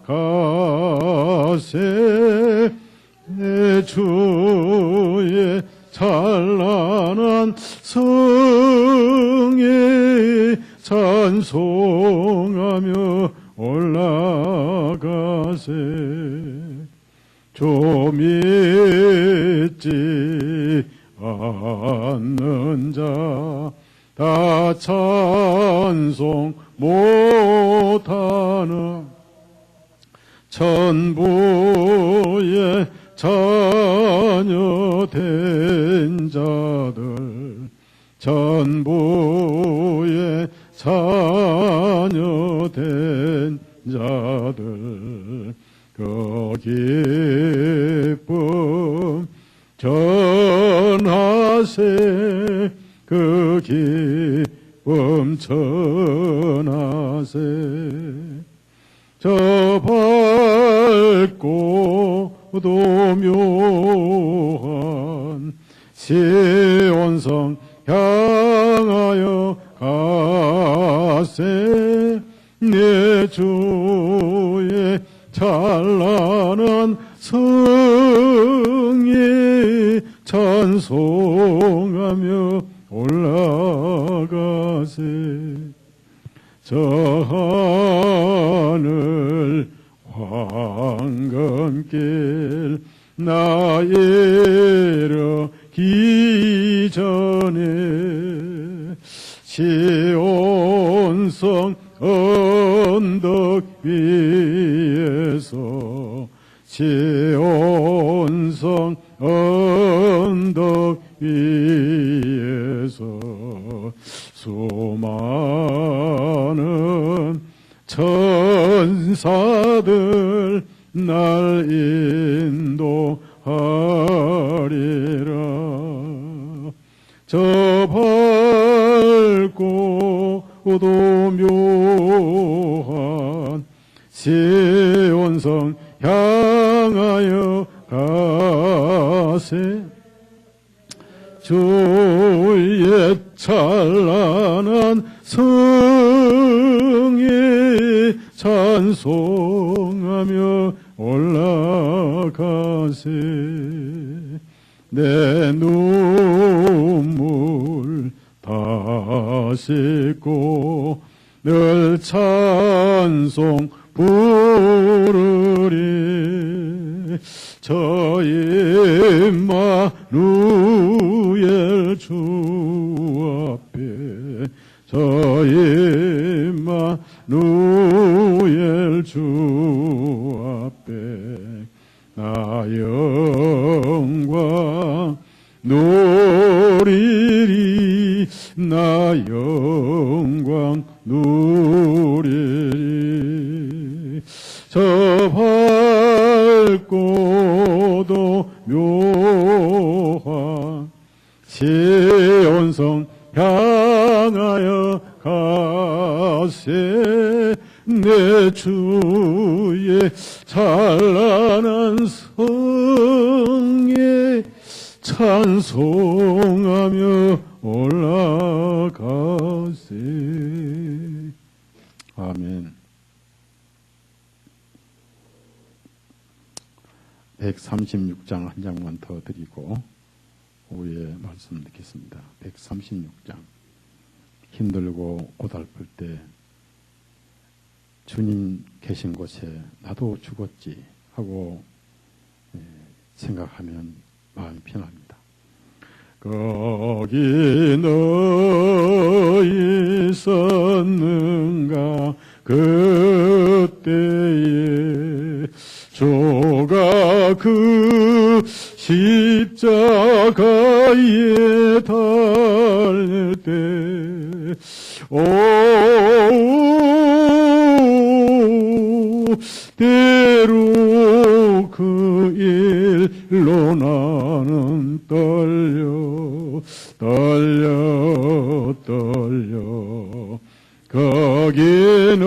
가세 내 주의 찬란한 성에 찬송하며 올라가세. 좀 믿지 않는 자 다 찬송 못하는 천부의 자녀 된 자들, 천부의 자녀 된 자들, 그 기쁨 전하세. 그 기쁨 전하세. 저 밝고도 묘한 시온성 향하여 가세. 내 주의 찬란한 성에 찬송하며 올라가세. 저 하늘 황금길 나 이르기 전에 시온성 언덕 위에서 시온성 언덕 위에서 수많은 천사들 날 인도하리라. 저 밝고도 묘한 시온성 향하여 가세. 주의 찬란한 성에 찬송하며 올라가세. 내 눈물 다 씻고 늘 찬송 부르리. 저 임마누엘 주 앞에, 저 임마누엘 주 앞에 나 영광 누리리. 나 영광 누리리. 저 밝고도 묘한 시온성 향하여 가세. 내 주의 찬란한 성에 찬송하며 올라가세. 아멘. 136장 한 장만 더 드리고 오후에 말씀 듣겠습니다. 136장. 힘들고 고달플 때 주님 계신 곳에 나도 죽었지 하고 생각하면 마음이 편합니다. 거기 너 있었는가 그때에 주가 그 십자가에 달릴 때 때로 그 일로 나는 떨려 거기는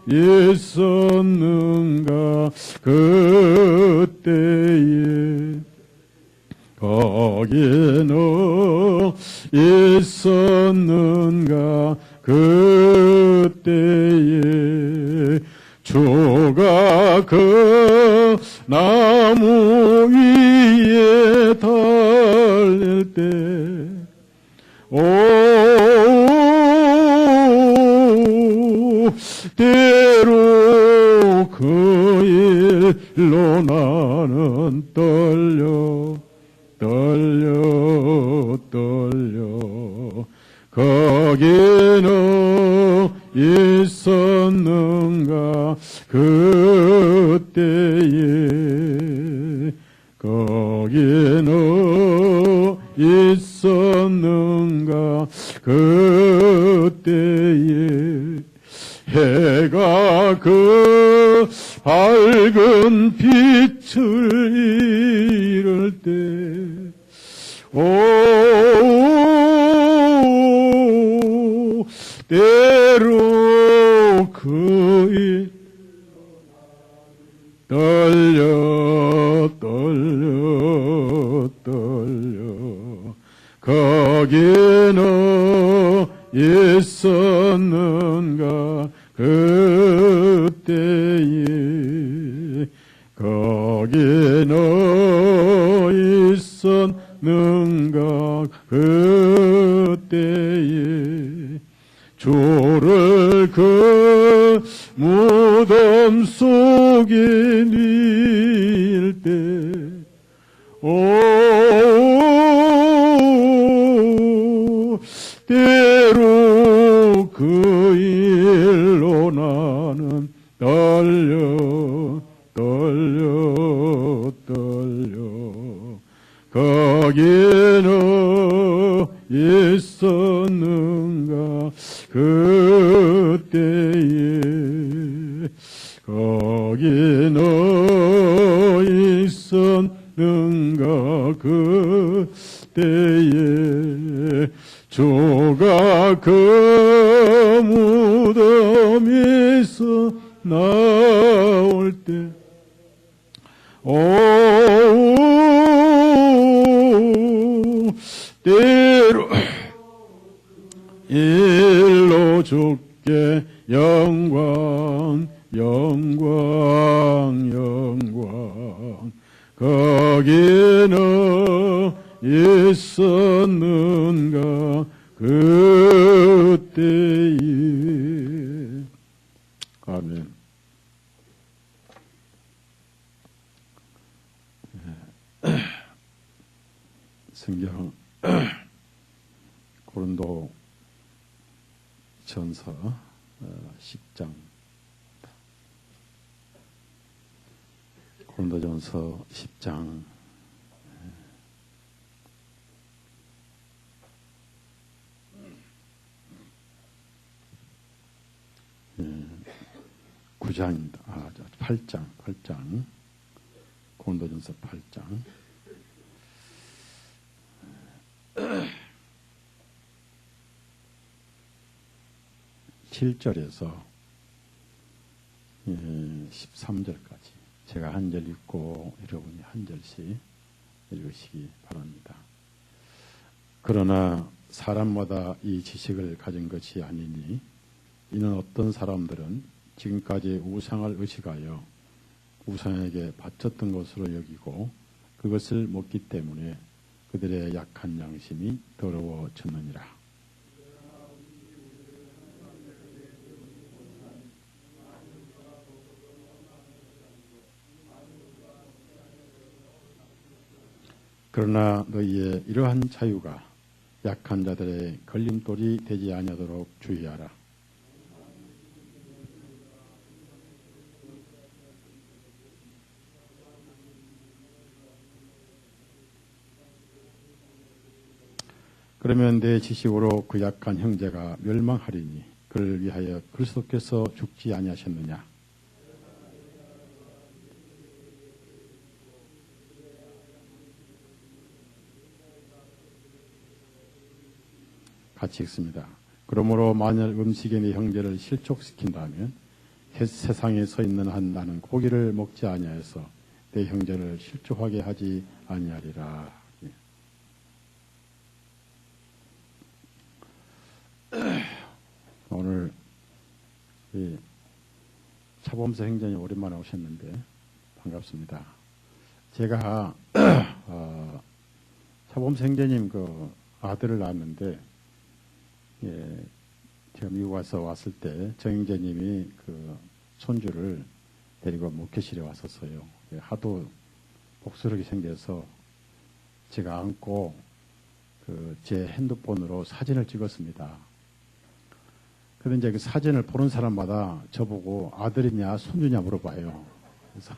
있었는가 그때에 거기는 있었는가 그때에 주 주가 그 나무 위에 달릴 때 때로 그 일로 나는 떨려 거기는 있었는가 그때에 거기는 있었는가 그때에 해가 그 밝은 빛을 잃을 때 때로 그 떨려 거기는 있었는가 그때에 거기는 있었는가 그때에 주를 그 무덤 속에 닐 때 때로 그 일로 나는 떨려 거기는 있었는가 그때에 거기는 있었는가 그때에 주가 그 무덤에서 나올 때 때로 일로 주께 영광 거기는 있었는가 그때에 아멘. 성경 고린도 전서 10장 고린도전서 10장 9장입니다. 8장 고린도전서 8장 7절에서 13절까지 제가 한 절 읽고 여러분이 한 절씩 읽으시기 바랍니다. 그러나 사람마다 이 지식을 가진 것이 아니니 이는 어떤 사람들은 지금까지 우상을 의식하여 우상에게 바쳤던 것으로 여기고 그것을 먹기 때문에 그들의 약한 양심이 더러워졌느니라. 그러나 너희의 이러한 자유가 약한 자들의 걸림돌이 되지 아니하도록 주의하라. 그러면 내 지식으로 그 약한 형제가 멸망하리니 그를 위하여 그리스도께서 죽지 아니하셨느냐. 같이 읽습니다. 그러므로 만일 음식에 네 형제를 실족시킨다면 세상에 서 있는 한 나는 고기를 먹지 아니하여서 내 형제를 실족하게 하지 아니하리라. 오늘 차범수 행정이 오랜만에 오셨는데 반갑습니다. 제가 차범수 행정님 그 아들을 낳았는데, 예, 제가 미국 와서 왔을 때 정행재님이 그 손주를 데리고 목회실에 왔었어요. 하도 복스럽게 생겨서 제가 안고 그 제 핸드폰으로 사진을 찍었습니다. 그런데 이제 그 사진을 보는 사람마다 저보고 아들이냐 손주냐 물어봐요. 그래서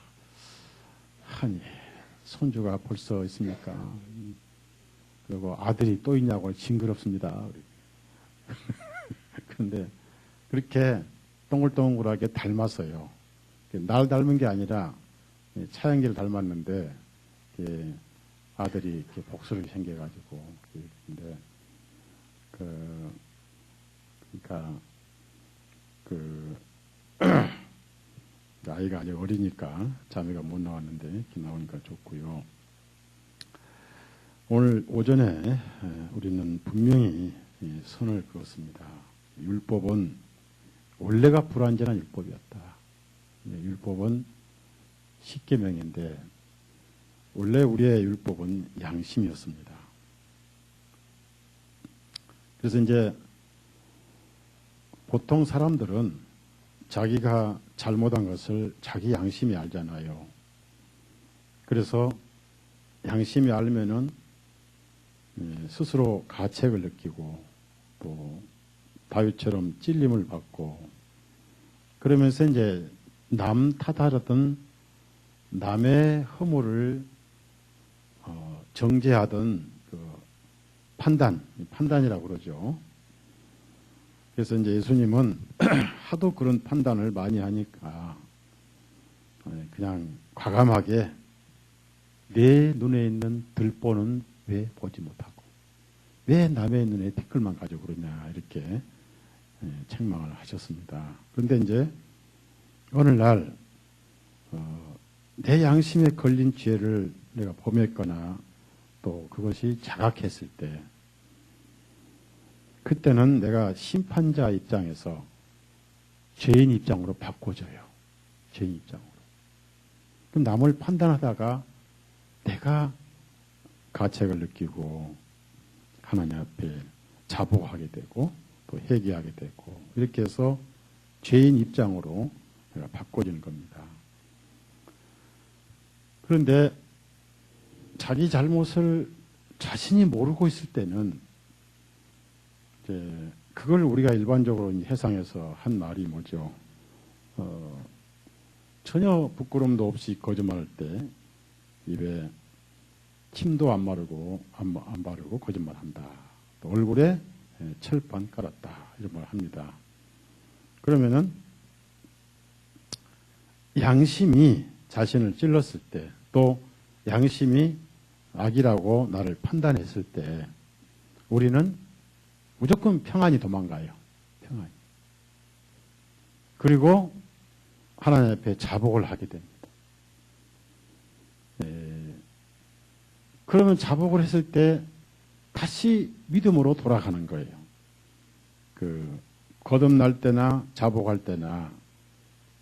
아니 손주가 벌써 있습니까? 그리고 아들이 또 있냐고 징그럽습니다. 그런데 그렇게 동글동글하게 닮았어요. 날 닮은 게 아니라 차영기를 닮았는데 아들이 이렇게 복스럽게 생겨가지고 근데 그러니까 아이가 아직 어리니까 자매가 못 나왔는데 이렇게 나오니까 좋고요. 오늘 오전에 우리는 분명히 선을 그었습니다. 율법은 원래가 불완전한 율법이었다. 율법은 십계명인데 원래 우리의 율법은 양심이었습니다. 그래서 이제 보통 사람들은 자기가 잘못한 것을 자기 양심이 알잖아요. 그래서 양심이 알면은 스스로 가책을 느끼고 또 다윗처럼 찔림을 받고 그러면서 이제 남 탓하던 남의 허물을 정죄하던 그 판단이라고 그러죠. 그래서 이제 예수님은 하도 그런 판단을 많이 하니까 그냥 과감하게 내 눈에 있는 들보는 왜 보지 못하고 왜 남의 눈에 티끌만 가지고 그러냐 이렇게 책망을 하셨습니다. 그런데 이제 어느 날 내 양심에 걸린 죄를 내가 범했거나 또 그것이 자각했을 때 그때는 내가 심판자 입장에서 죄인 입장으로 바꿔줘요. 죄인 입장으로. 그럼 남을 판단하다가 내가 가책을 느끼고 하나님 앞에 자복하게 되고 또 회개하게 되고 이렇게 해서 죄인 입장으로 내가 바꿔주는 겁니다. 그런데 자기 잘못을 자신이 모르고 있을 때는 이제 그걸 우리가 일반적으로 해상에서 한 말이 뭐죠? 전혀 부끄럼도 없이 거짓말할 때 입에 침도 안 바르고 안 바르고 거짓말한다. 또 얼굴에 철판 깔았다 이런 말 합니다. 그러면은 양심이 자신을 찔렀을 때 또 양심이 악이라고 나를 판단했을 때 우리는 무조건 평안히 도망가요. 평안히. 그리고 하나님 앞에 자복을 하게 됩니다. 그러면 자복을 했을 때 다시 믿음으로 돌아가는 거예요. 거듭날 때나 자복할 때나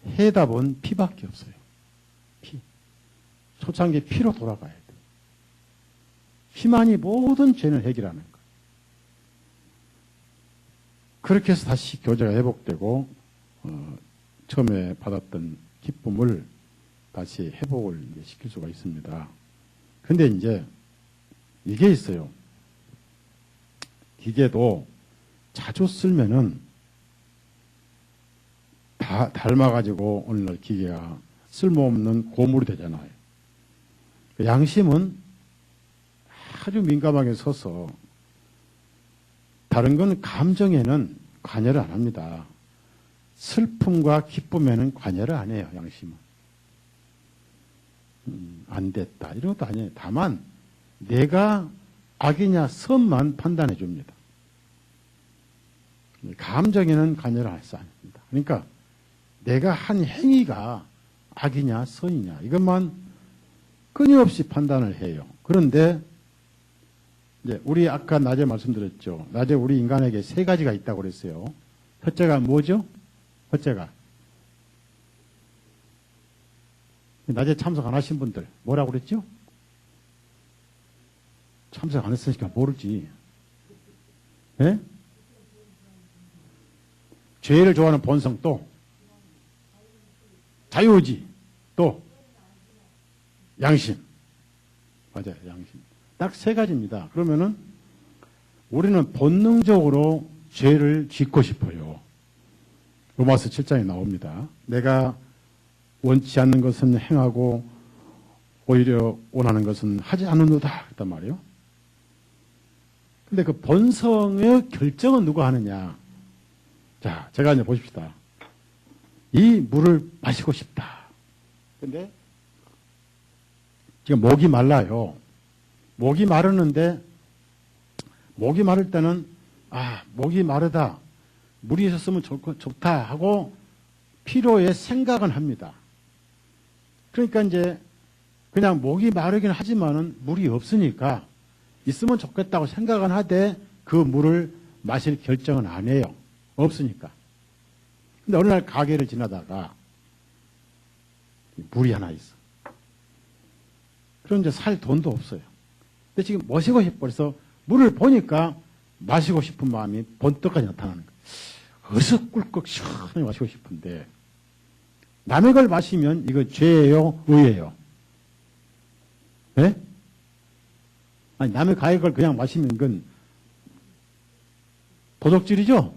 해답은 피밖에 없어요. 피. 초창기 피로 돌아가야 돼요. 피만이 모든 죄를 해결하는 거예요. 그렇게 해서 다시 교제가 회복되고 처음에 받았던 기쁨을 다시 회복을 시킬 수가 있습니다. 근데 이제 이게 있어요. 기계도 자주 쓰면은 다 닮아가지고 오늘날 기계가 쓸모없는 고물이 되잖아요. 양심은 아주 민감하게 서서 다른 건 감정에는 관여를 안 합니다. 슬픔과 기쁨에는 관여를 안 해요. 양심은. 안 됐다 이런 것도 아니에요. 다만 내가 악이냐 선만 판단해 줍니다. 감정에는 관여를 하지 않습니다. 그러니까 내가 한 행위가 악이냐 선이냐 이것만 끊임없이 판단을 해요. 그런데 이제 우리 아까 낮에 말씀드렸죠. 낮에 우리 인간에게 세 가지가 있다고 그랬어요. 첫째가 뭐죠? 첫째가 낮에 참석 안 하신 분들 뭐라고 그랬죠? 참석 안 했으니까 모르지. 예? 죄를 좋아하는 본성 또 자유의지 또 양심. 맞아요. 양심. 딱 세 가지입니다. 그러면은 우리는 본능적으로 죄를 짓고 싶어요. 로마서 7장에 나옵니다. 내가 원치 않는 것은 행하고 오히려 원하는 것은 하지 않는도다 했단 말이에요. 근데 그 본성의 결정은 누가 하느냐? 자, 제가 이제 보십시다. 이 물을 마시고 싶다. 근데 지금 목이 말라요. 목이 마르는데 목이 마를 때는 목이 마르다. 물이 있었으면 좋다 하고 필요에 생각은 합니다. 그러니까 이제 그냥 목이 마르긴 하지만은 물이 없으니까 있으면 좋겠다고 생각은 하되 그 물을 마실 결정은 안 해요. 없으니까. 근데 어느 날 가게를 지나다가 물이 하나 있어. 그럼 이제 살 돈도 없어요. 근데 지금 마시고 싶어. 그래서 물을 보니까 마시고 싶은 마음이 번뜩까지 나타나는 거예요. 어서 꿀꺽 시원하게 마시고 싶은데 남의 걸 마시면 이거 죄예요? 의예요? 예? 아니 남의 가의 걸 그냥 마시면 그건 도둑질이죠?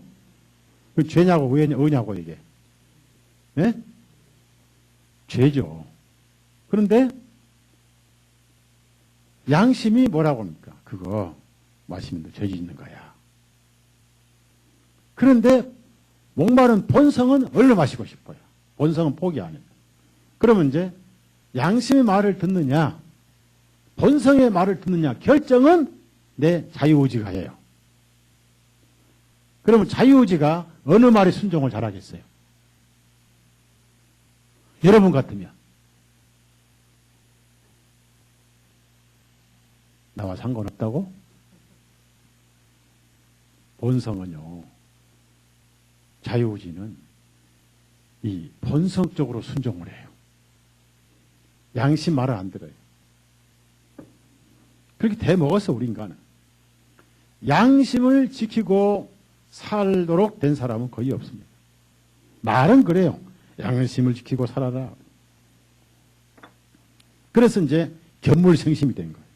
그 죄냐고 의냐고 이게. 예? 죄죠. 그런데 양심이 뭐라고 합니까? 그거 마시면 죄 짓는 거야. 그런데 목마른 본성은 얼른 마시고 싶어요. 본성은 포기 안 해요. 그러면 이제 양심의 말을 듣느냐, 본성의 말을 듣느냐 결정은 내 자유의지가 해요. 그러면 자유의지가 어느 말에 순종을 잘하겠어요? 여러분 같으면 나와 상관없다고? 본성은요, 자유의지는 이 본성적으로 순종을 해요. 양심 말을 안 들어요. 그렇게 대먹었어, 우리 인간은. 양심을 지키고 살도록 된 사람은 거의 없습니다. 말은 그래요. 양심을 지키고 살아라. 그래서 이제 견물생심이 된 거예요.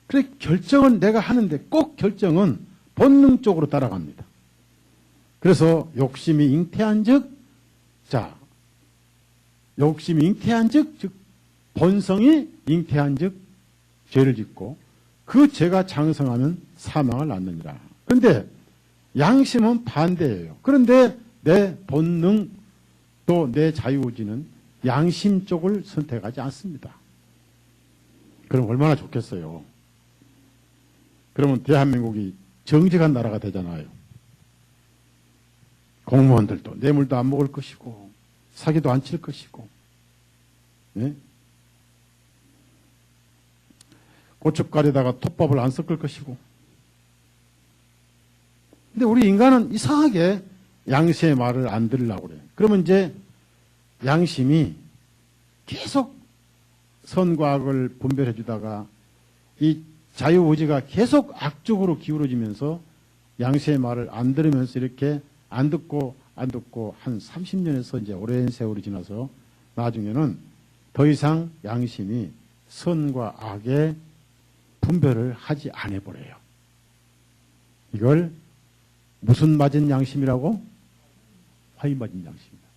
그래, 결정은 내가 하는데 꼭 결정은 본능적으로 따라갑니다. 그래서 욕심이 잉태한 즉, 욕심이 잉태한 즉, 본성이 잉태한 즉, 죄를 짓고 그 죄가 장성하면 사망을 낳느니라. 그런데 양심은 반대예요. 그런데 내 본능 또 내 자유의지는 양심 쪽을 선택하지 않습니다. 그럼 얼마나 좋겠어요. 그러면 대한민국이 정직한 나라가 되잖아요. 공무원들도 뇌물도 안 먹을 것이고 사기도 안 칠 것이고, 네? 고춧가루에다가 톱밥을 안 섞을 것이고. 근데 우리 인간은 이상하게 양심의 말을 안 들으려고 그래요. 그러면 이제 양심이 계속 선과 악을 분별해 주다가 이 자유의지가 계속 악쪽으로 기울어지면서 양심의 말을 안 들으면서 이렇게 안 듣고 한 30년에서 이제 오랜 세월이 지나서 나중에는 더 이상 양심이 선과 악의 분별을 하지 않아 버려요. 이걸 무슨 맞은 양심이라고? 화인 맞은 양심입니다.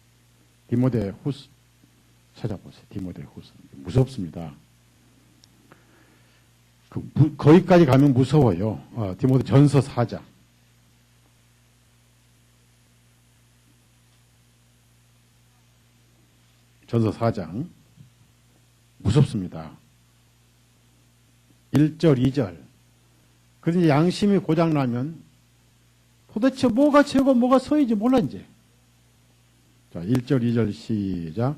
디모데 후서 찾아보세요. 디모데 후서. 무섭습니다. 거기까지 가면 무서워요. 디모데 전서 4장. 전서 4장. 무섭습니다. 1절, 2절. 그런데 양심이 고장나면 도대체 뭐가 죄고 뭐가 선인지 몰라, 이제. 자, 1절, 2절 시작.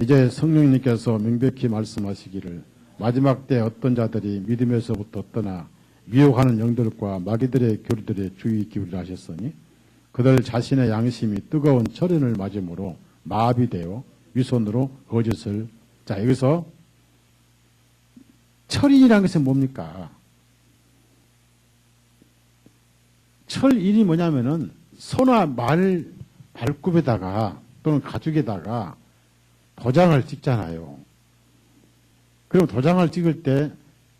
이제 성령님께서 명백히 말씀하시기를 마지막 때 어떤 자들이 믿음에서부터 떠나 미혹하는 영들과 마귀들의 교리들에 주의 기울이라 하셨으니 그들 자신의 양심이 뜨거운 철연을 맞음으로 마비되어 위선으로 거짓을. 자, 여기서 철인이라는 것은 뭡니까? 철인이 뭐냐면은 소나 발굽에다가 또는 가죽에다가 도장을 찍잖아요. 그럼 도장을 찍을 때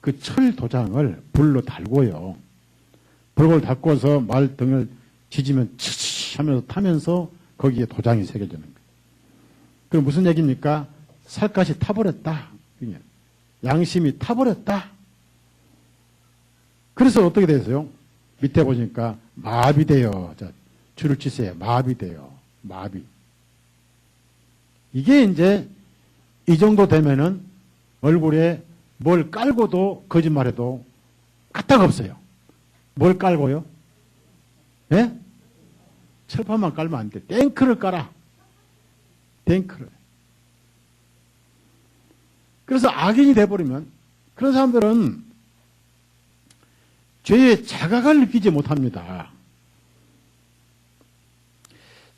그 철 도장을 불로 달고요. 불을 달고서 말 등을 지지면 치치 하면서 타면서 거기에 도장이 새겨지는 거예요. 그럼 무슨 얘기입니까? 살갗이 타버렸다. 양심이 타버렸다. 그래서 어떻게 되세요? 밑에 보니까 마비돼요. 자, 줄을 치세요. 마비돼요. 마비. 이게 이제 이 정도 되면은 얼굴에 뭘 깔고도 거짓말해도 까딱 없어요. 뭘 깔고요? 예? 철판만 깔면 안 돼. 탱크를 깔아. 탱크를. 그래서 악인이 돼버리면 그런 사람들은 죄의 자각을 느끼지 못합니다.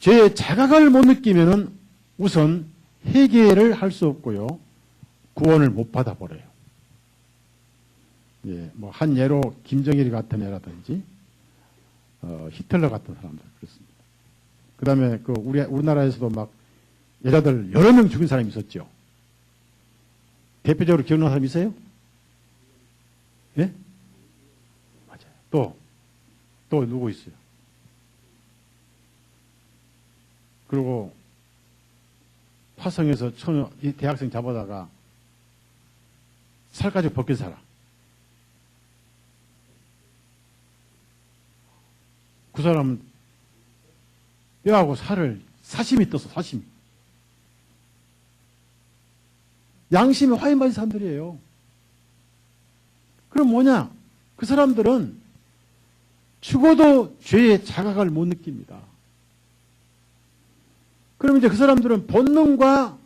죄의 자각을 못 느끼면은 우선 회개를 할 수 없고요. 구원을 못 받아버려요. 예, 뭐, 한 예로 김정일 같은 애라든지, 히틀러 같은 사람들, 그렇습니다. 그 다음에 우리나라에서도 막 여자들 여러 명 죽인 사람이 있었죠. 대표적으로 기억나는 사람 있어요? 예? 맞아요. 또 누구 있어요? 그리고 화성에서 이 대학생 잡아다가 살까지 벗긴 사람. 그 사람은 뼈하고 살을 사심이 떴어, 사심이. 양심에 화인 받은 사람들이에요. 그럼 뭐냐? 그 사람들은 죽어도 죄의 자각을 못 느낍니다. 그럼 이제 그 사람들은 본능과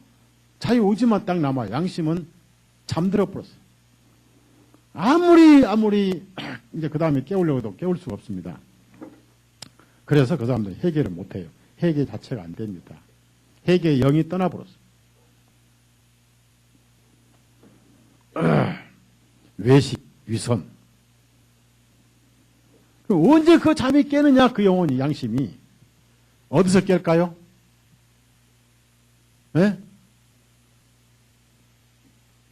자유의지만 딱 남아요. 양심은 잠들어 버렸어요. 아무리 이제 그 다음에 깨우려고 해도 깨울 수가 없습니다. 그래서 그 사람들은 회개를 못해요. 회개 자체가 안 됩니다. 회개의 영이 떠나버렸어요. 외식, 위선. 언제 그 잠이 깨느냐, 그 영혼이, 양심이. 어디서 깰까요? 네?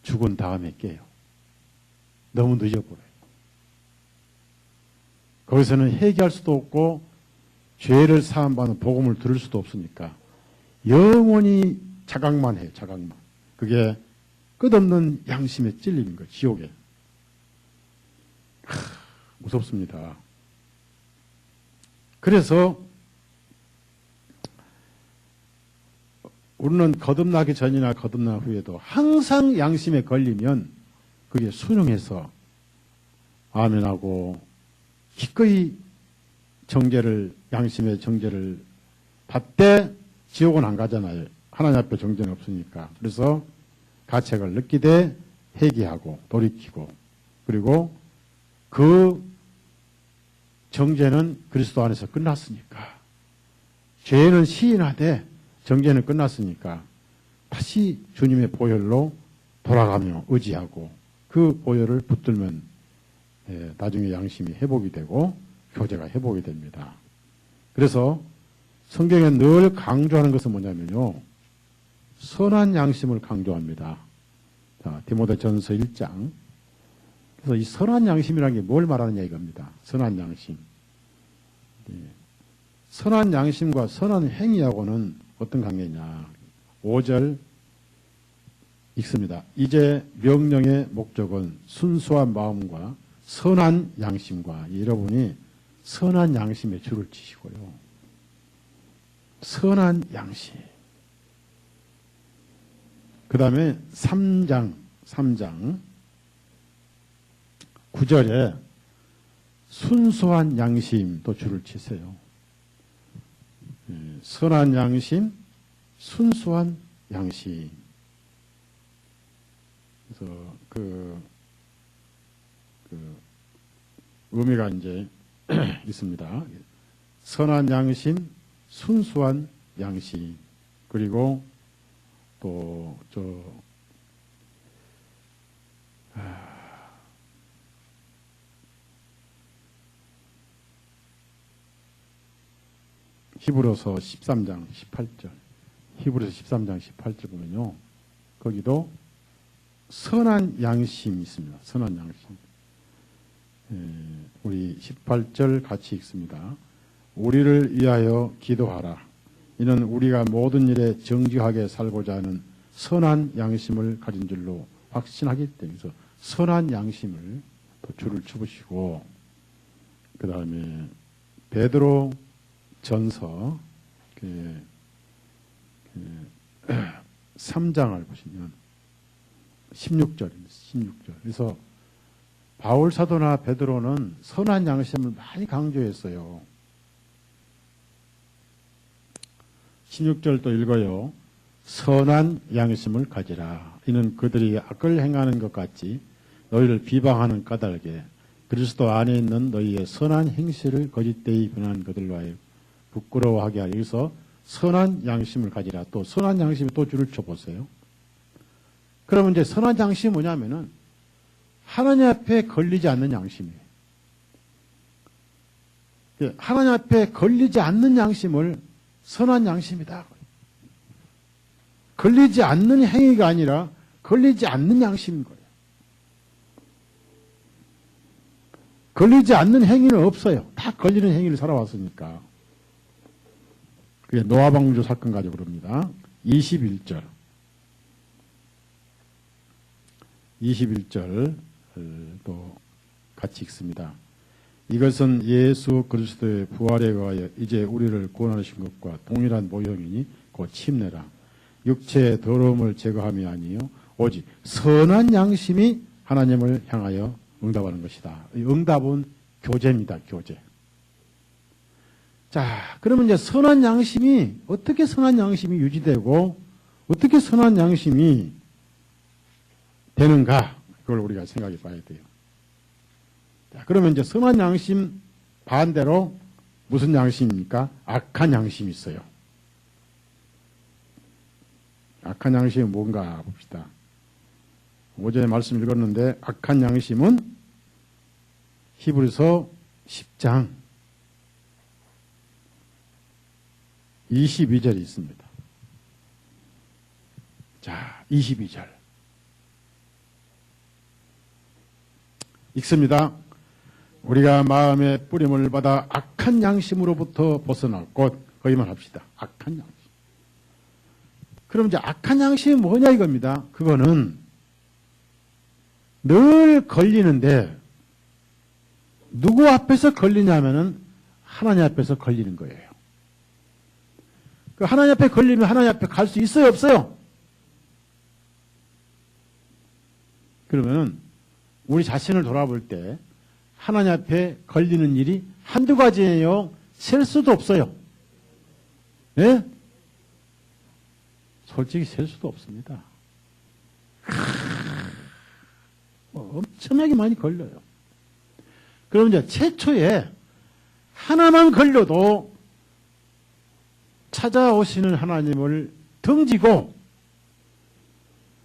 죽은 다음에 깨요. 너무 늦어버려요. 거기서는 회개할 수도 없고 죄를 사함받는 복음을 들을 수도 없으니까 영원히 자각만 해요. 자각만. 그게 끝없는 양심에 찔리는 거예요. 지옥에. 무섭습니다. 그래서 우리는 거듭나기 전이나 거듭난 후에도 항상 양심에 걸리면 그게 순응해서 아멘하고 기꺼이 양심의 정죄를 받되 지옥은 안 가잖아요. 하나님 앞에 정죄는 없으니까. 그래서 가책을 느끼되 회개하고 돌이키고 그리고 그 정죄는 그리스도 안에서 끝났으니까 죄는 시인하되 정죄는 끝났으니까 다시 주님의 보혈로 돌아가며 의지하고 그 보혈을 붙들면 나중에 양심이 회복이 되고 교제가 회복이 됩니다. 그래서 성경에 늘 강조하는 것은 뭐냐면요. 선한 양심을 강조합니다. 자, 디모데전서 1장. 그래서 이 선한 양심이라는 게 뭘 말하느냐 이겁니다. 선한 양심. 선한 양심과 선한 행위하고는 어떤 관계냐. 5절 읽습니다. 이제 명령의 목적은 순수한 마음과 선한 양심과 여러분이 선한 양심에 줄을 치시고요. 선한 양심. 그 다음에 3장 9절에 순수한 양심 또 줄을 치세요. 선한 양심, 순수한 양심. 그래서 의미가 이제 있습니다. 선한 양심, 순수한 양심, 그리고 또 히브리서 13장 18절, 히브리서 13장 18절 보면요, 거기도 선한 양심이 있습니다. 선한 양심. 우리 18절 같이 읽습니다. 우리를 위하여 기도하라. 이는 우리가 모든 일에 정직하게 살고자 하는 선한 양심을 가진 줄로 확신하기 때문에, 선한 양심을 또 줄을 쳐보시고, 그 다음에 베드로 전서 3장을 보시면 16절입니다. 16절. 그래서 바울 사도나 베드로는 선한 양심을 많이 강조했어요. 16절 또 읽어요. 선한 양심을 가지라. 이는 그들이 악을 행하는 것 같이 너희를 비방하는 까닭에 그리스도 안에 있는 너희의 선한 행실을 거짓되이 변한 그들로 하여 부끄러워하게 하리. 여기서 선한 양심을 가지라. 또 선한 양심이 또 줄을 쳐보세요. 그러면 이제 선한 양심이 뭐냐면은 하나님 앞에 걸리지 않는 양심이에요. 하나님 앞에 걸리지 않는 양심을 선한 양심이다. 걸리지 않는 행위가 아니라 걸리지 않는 양심인 거예요. 걸리지 않는 행위는 없어요. 다 걸리는 행위를 살아왔으니까. 그게 노아방주 사건 가지고 그럽니다. 21절. 21절 또 같이 읽습니다. 이것은 예수 그리스도의 부활에 의하여 이제 우리를 구원하신 것과 동일한 모형이니 곧 침례라. 육체의 더러움을 제거함이 아니요 오직 선한 양심이 하나님을 향하여 응답하는 것이다. 응답은 교제입니다. 교제. 자, 그러면 이제 선한 양심이 어떻게 선한 양심이 유지되고 어떻게 선한 양심이 되는가? 그걸 우리가 생각해 봐야 돼요. 자, 그러면 이제 선한 양심 반대로 무슨 양심입니까? 악한 양심이 있어요. 악한 양심이 뭔가 봅시다. 어제 말씀 읽었는데 악한 양심은 히브리서 10장 22절이 있습니다. 자, 22절 읽습니다. 우리가 마음의 뿌림을 받아 악한 양심으로부터 벗어날 것, 거기만 합시다. 악한 양심. 그럼 이제 악한 양심이 뭐냐 이겁니다. 그거는 늘 걸리는데 누구 앞에서 걸리냐면은 하나님 앞에서 걸리는 거예요. 그 하나님 앞에 걸리면 하나님 앞에 갈 수 있어요, 없어요? 그러면은 우리 자신을 돌아볼 때 하나님 앞에 걸리는 일이 한두 가지예요. 셀 수도 없어요. 예? 솔직히 셀 수도 없습니다. 엄청나게 많이 걸려요. 그럼 이제 최초에 하나만 걸려도 찾아오시는 하나님을 등지고,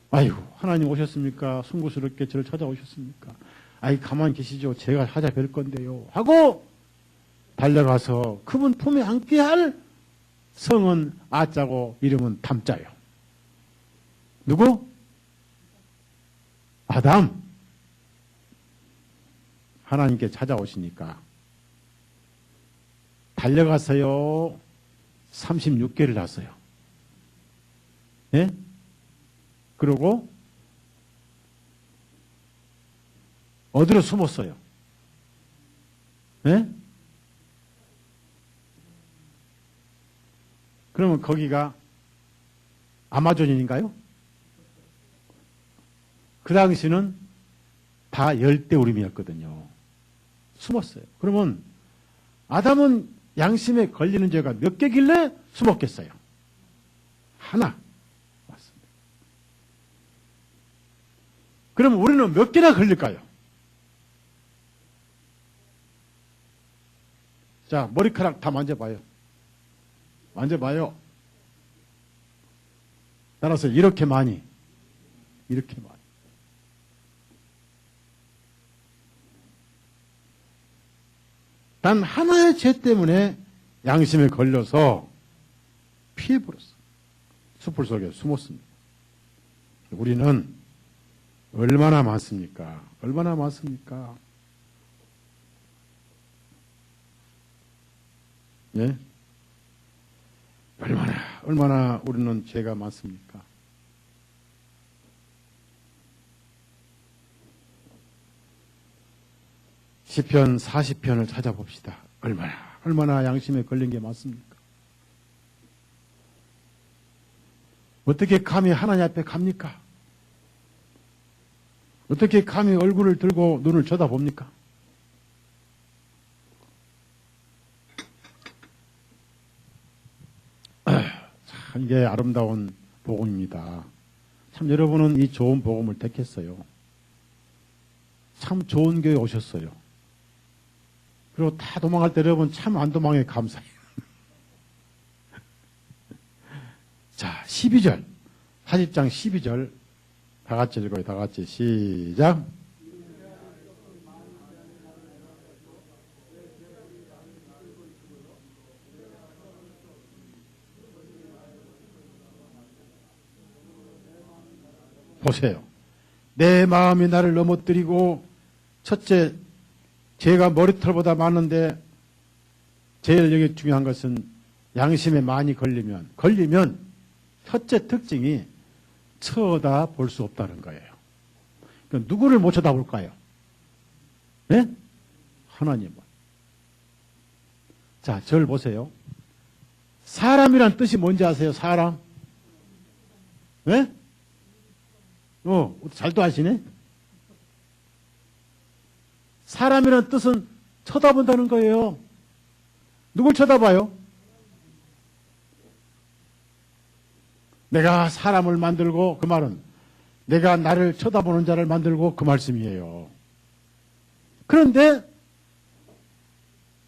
아이고, 하나님 오셨습니까? 숭고스럽게 저를 찾아오셨습니까? 아이, 가만히 계시죠. 제가 찾아뵐 건데요. 하고 달려가서 그분 품에 안게 할 성은 아자고 이름은 담자요. 누구? 아담. 하나님께 찾아오시니까 달려가서요 36개를 났어요. 예? 그러고 어디로 숨었어요? 예? 그러면 거기가 아마존인가요? 그 당시는 다 열대우림이었거든요. 숨었어요. 그러면 아담은 양심에 걸리는 죄가 몇 개길래 숨었겠어요? 하나. 맞습니다. 그러면 우리는 몇 개나 걸릴까요? 자, 머리카락 다 만져봐요. 만져봐요. 따라서 이렇게 많이. 단 하나의 죄 때문에 양심에 걸려서 피해버렸어. 숯불 속에 숨었습니다. 우리는 얼마나 많습니까? 얼마나 많습니까? 예? 얼마나 우리는 죄가 많습니까? 시편 40편을 찾아봅시다. 얼마나 양심에 걸린 게 많습니까? 어떻게 감히 하나님 앞에 갑니까? 어떻게 감히 얼굴을 들고 눈을 쳐다봅니까? 참 이게 아름다운 복음입니다. 참 여러분은 이 좋은 복음을 택했어요. 참 좋은 교회 오셨어요. 그리고 다 도망갈 때 여러분 참 안 도망해 감사해요. 자, 12절. 40장 12절. 다 같이 읽어요. 다 같이 시작. 보세요. 내 마음이 나를 넘어뜨리고 첫째, 죄가 머리털보다 많은데 제일 여기 중요한 것은 양심에 많이 걸리면 첫째 특징이 쳐다볼 수 없다는 거예요. 그러니까 누구를 못 쳐다볼까요? 네? 하나님을. 자, 저를 보세요. 사람이란 뜻이 뭔지 아세요? 사람? 네? 잘도 아시네? 사람이란 뜻은 쳐다본다는 거예요. 누굴 쳐다봐요? 내가 사람을 만들고, 그 말은 내가 나를 쳐다보는 자를 만들고 그 말씀이에요. 그런데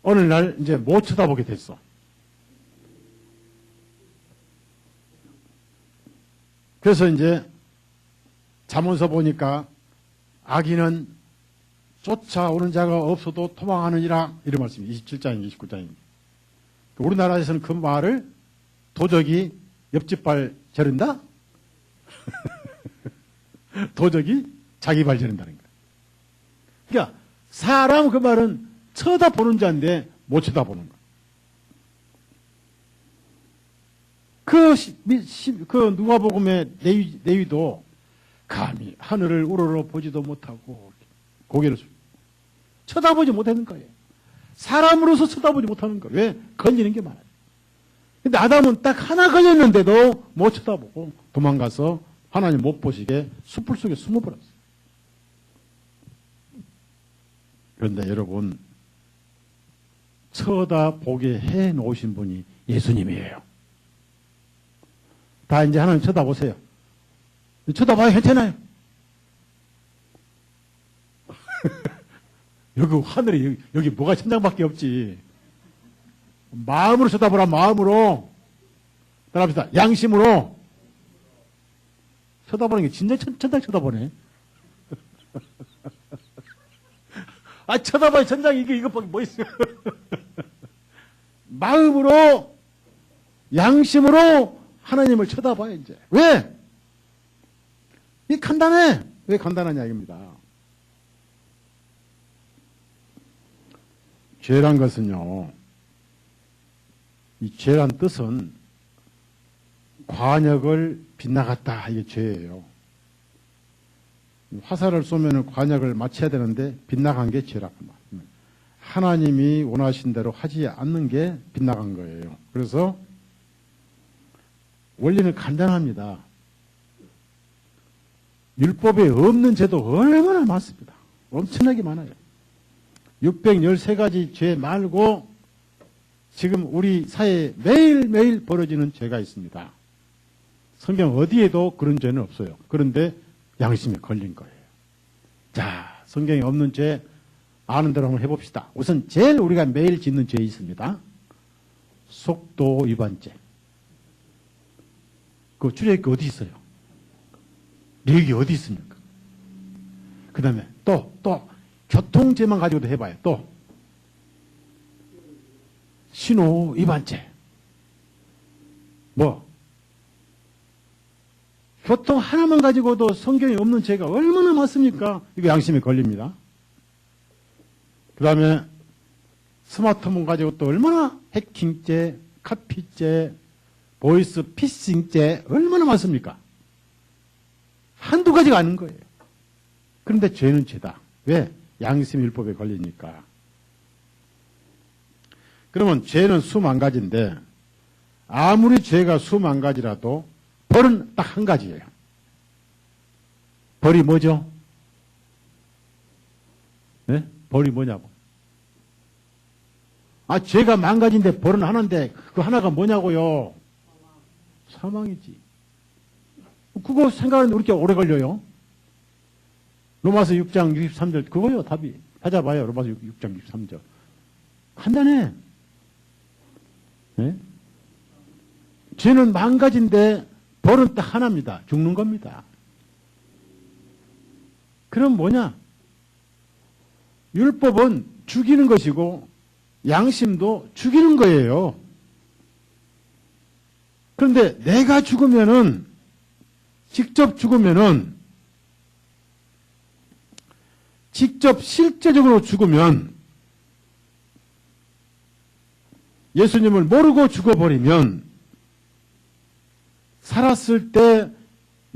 어느 날 이제 못 쳐다보게 됐어. 그래서 이제 잠언서 보니까 악인은 쫓아오는 자가 없어도 도망하느니라, 이런 말씀이 27장, 29장입니다. 우리나라에서는 그 말을 도적이 옆집 발 저른다? 도적이 자기 발 저른다는 거야. 그러니까 사람 그 말은 쳐다보는 자인데 못 쳐다보는 거야. 그 누가복음의 내위도 감히 하늘을 우러러 보지도 못하고 고개를 쳐다보지 못하는 거예요. 사람으로서 쳐다보지 못하는 거예요. 왜? 걸리는 게 많아요. 근데 아담은 딱 하나 걸렸는데도 못 쳐다보고 도망가서 하나님 못 보시게 숯불 속에 숨어버렸어요. 그런데 여러분, 쳐다보게 해 놓으신 분이 예수님이에요. 다 이제 하나님 쳐다보세요. 쳐다봐야 괜찮아요. 여기 하늘에 여기 뭐가 천장밖에 없지. 마음으로 쳐다보라. 마음으로. 따라합시다. 양심으로. 쳐다보는 게 진짜 천장 쳐다보네. 아, 쳐다봐야 천장 이것밖에 뭐 있어요. 마음으로, 양심으로 하나님을 쳐다봐야 이제. 왜? 이 간단해. 왜 간단하냐 이겁니다. 죄란 것은요, 이 죄란 뜻은 관역을 빗나갔다, 이게 죄예요. 화살을 쏘면 관역을 맞춰야 되는데 빗나간 게 죄라고 말합니다. 하나님이 원하신 대로 하지 않는 게 빗나간 거예요. 그래서 원리는 간단합니다. 율법에 없는 죄도 얼마나 많습니다. 엄청나게 많아요. 613가지 죄 말고 지금 우리 사회에 매일매일 벌어지는 죄가 있습니다. 성경 어디에도 그런 죄는 없어요. 그런데 양심에 걸린 거예요. 자, 성경에 없는 죄 아는 대로 한번 해봅시다. 우선 제일 우리가 매일 짓는 죄 있습니다. 속도 위반죄. 그 출애굽기 어디 있어요? 여기 어디 있습니까? 그 다음에 또 교통죄만 가지고도 해봐요. 또 신호 위반죄. 뭐 교통 하나만 가지고도 성경에 없는 죄가 얼마나 많습니까? 이거 양심에 걸립니다. 그 다음에 스마트폰 가지고 또 얼마나 해킹죄, 카피죄, 보이스 피싱죄 얼마나 많습니까? 한두 가지가 아닌 거예요. 그런데 죄는 죄다. 왜? 양심율법에 걸리니까. 그러면 죄는 수만 가지인데 아무리 죄가 수만 가지라도 벌은 딱 한 가지예요. 벌이 뭐죠? 네? 벌이 뭐냐고. 죄가 만 가지인데 벌은 하나인데 그 하나가 뭐냐고요? 사망이지. 그거 생각하는데 왜 이렇게 오래 걸려요? 로마서 6장 63절 그거요 답이. 찾아봐요. 로마서 6장 63절. 간단해. 네? 죄는 만 가지인데 벌은 딱 하나입니다. 죽는 겁니다. 그럼 뭐냐? 율법은 죽이는 것이고 양심도 죽이는 거예요. 그런데 내가 죽으면은 직접 죽으면은 직접 실제적으로 죽으면 예수님을 모르고 죽어버리면 살았을 때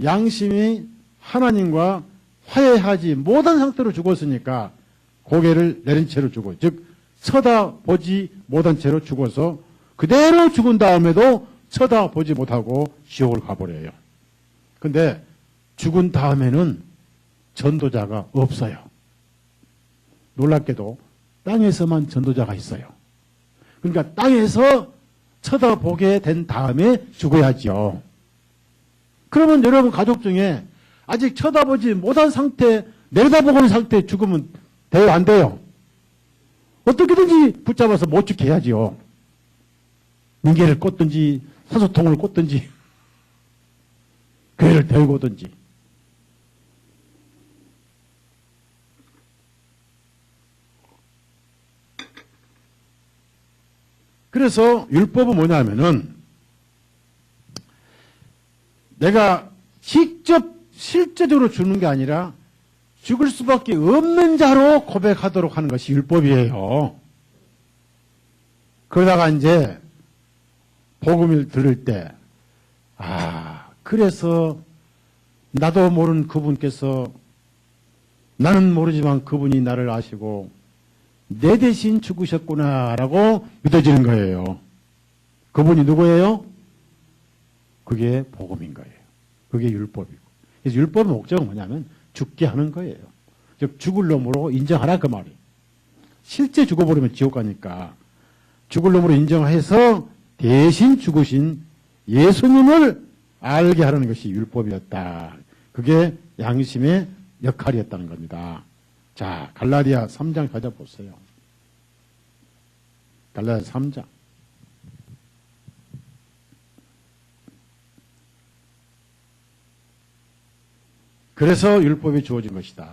양심이 하나님과 화해하지 못한 상태로 죽었으니까 고개를 내린 채로 죽어. 즉 쳐다보지 못한 채로 죽어서 그대로 죽은 다음에도 쳐다보지 못하고 지옥을 가버려요. 근데 죽은 다음에는 전도자가 없어요. 놀랍게도 땅에서만 전도자가 있어요. 그러니까 땅에서 쳐다보게 된 다음에 죽어야죠. 그러면 여러분 가족 중에 아직 쳐다보지 못한 상태, 내려다보는 상태에 죽으면 돼요, 안 돼요? 어떻게든지 붙잡아서 못 죽게 해야지요. 민개를 꽂든지 산소통을 꽂든지 괴를 데리고 오든지. 그래서 율법은 뭐냐면은 내가 직접 실제적으로 죽는 게 아니라 죽을 수밖에 없는 자로 고백하도록 하는 것이 율법이에요. 그러다가 이제 복음을 들을 때 그래서 나도 모르는 그분께서 나는 모르지만 그분이 나를 아시고 내 대신 죽으셨구나라고 믿어지는 거예요. 그분이 누구예요? 그게 복음인 거예요. 그게 율법이고. 그래서 율법의 목적은 뭐냐면 죽게 하는 거예요. 즉 죽을 놈으로 인정하라 그 말이에요. 실제 죽어버리면 지옥 가니까 죽을 놈으로 인정해서 대신 죽으신 예수님을 알게 하라는 것이 율법이었다. 그게 양심의 역할이었다는 겁니다. 자, 갈라디아 3장 가져보세요. 갈라디아 3장. 그래서 율법이 주어진 것이다.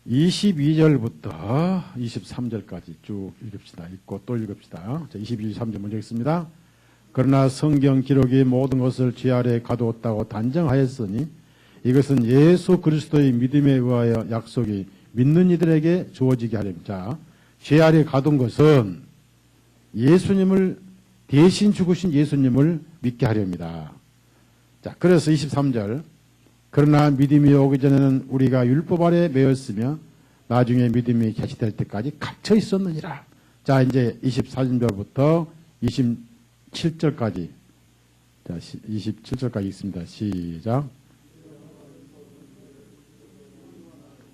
22절부터 23절까지 쭉 읽읍시다. 읽고 또 읽읍시다. 자, 22, 23절 먼저 읽습니다. 그러나 성경 기록이 모든 것을 죄 아래 가두었다고 단정하였으니 이것은 예수 그리스도의 믿음에 의하여 약속이 믿는 이들에게 주어지게 하렵니다. 죄 아래 가둔 것은 예수님을 대신 죽으신 예수님을 믿게 하렵니다. 자, 그래서 23절. 그러나 믿음이 오기 전에는 우리가 율법 아래 매였으며 나중에 믿음이 계시될 때까지 갇혀 있었느니라. 자, 이제 24절부터 27절까지. 자, 27절까지 있습니다. 시작.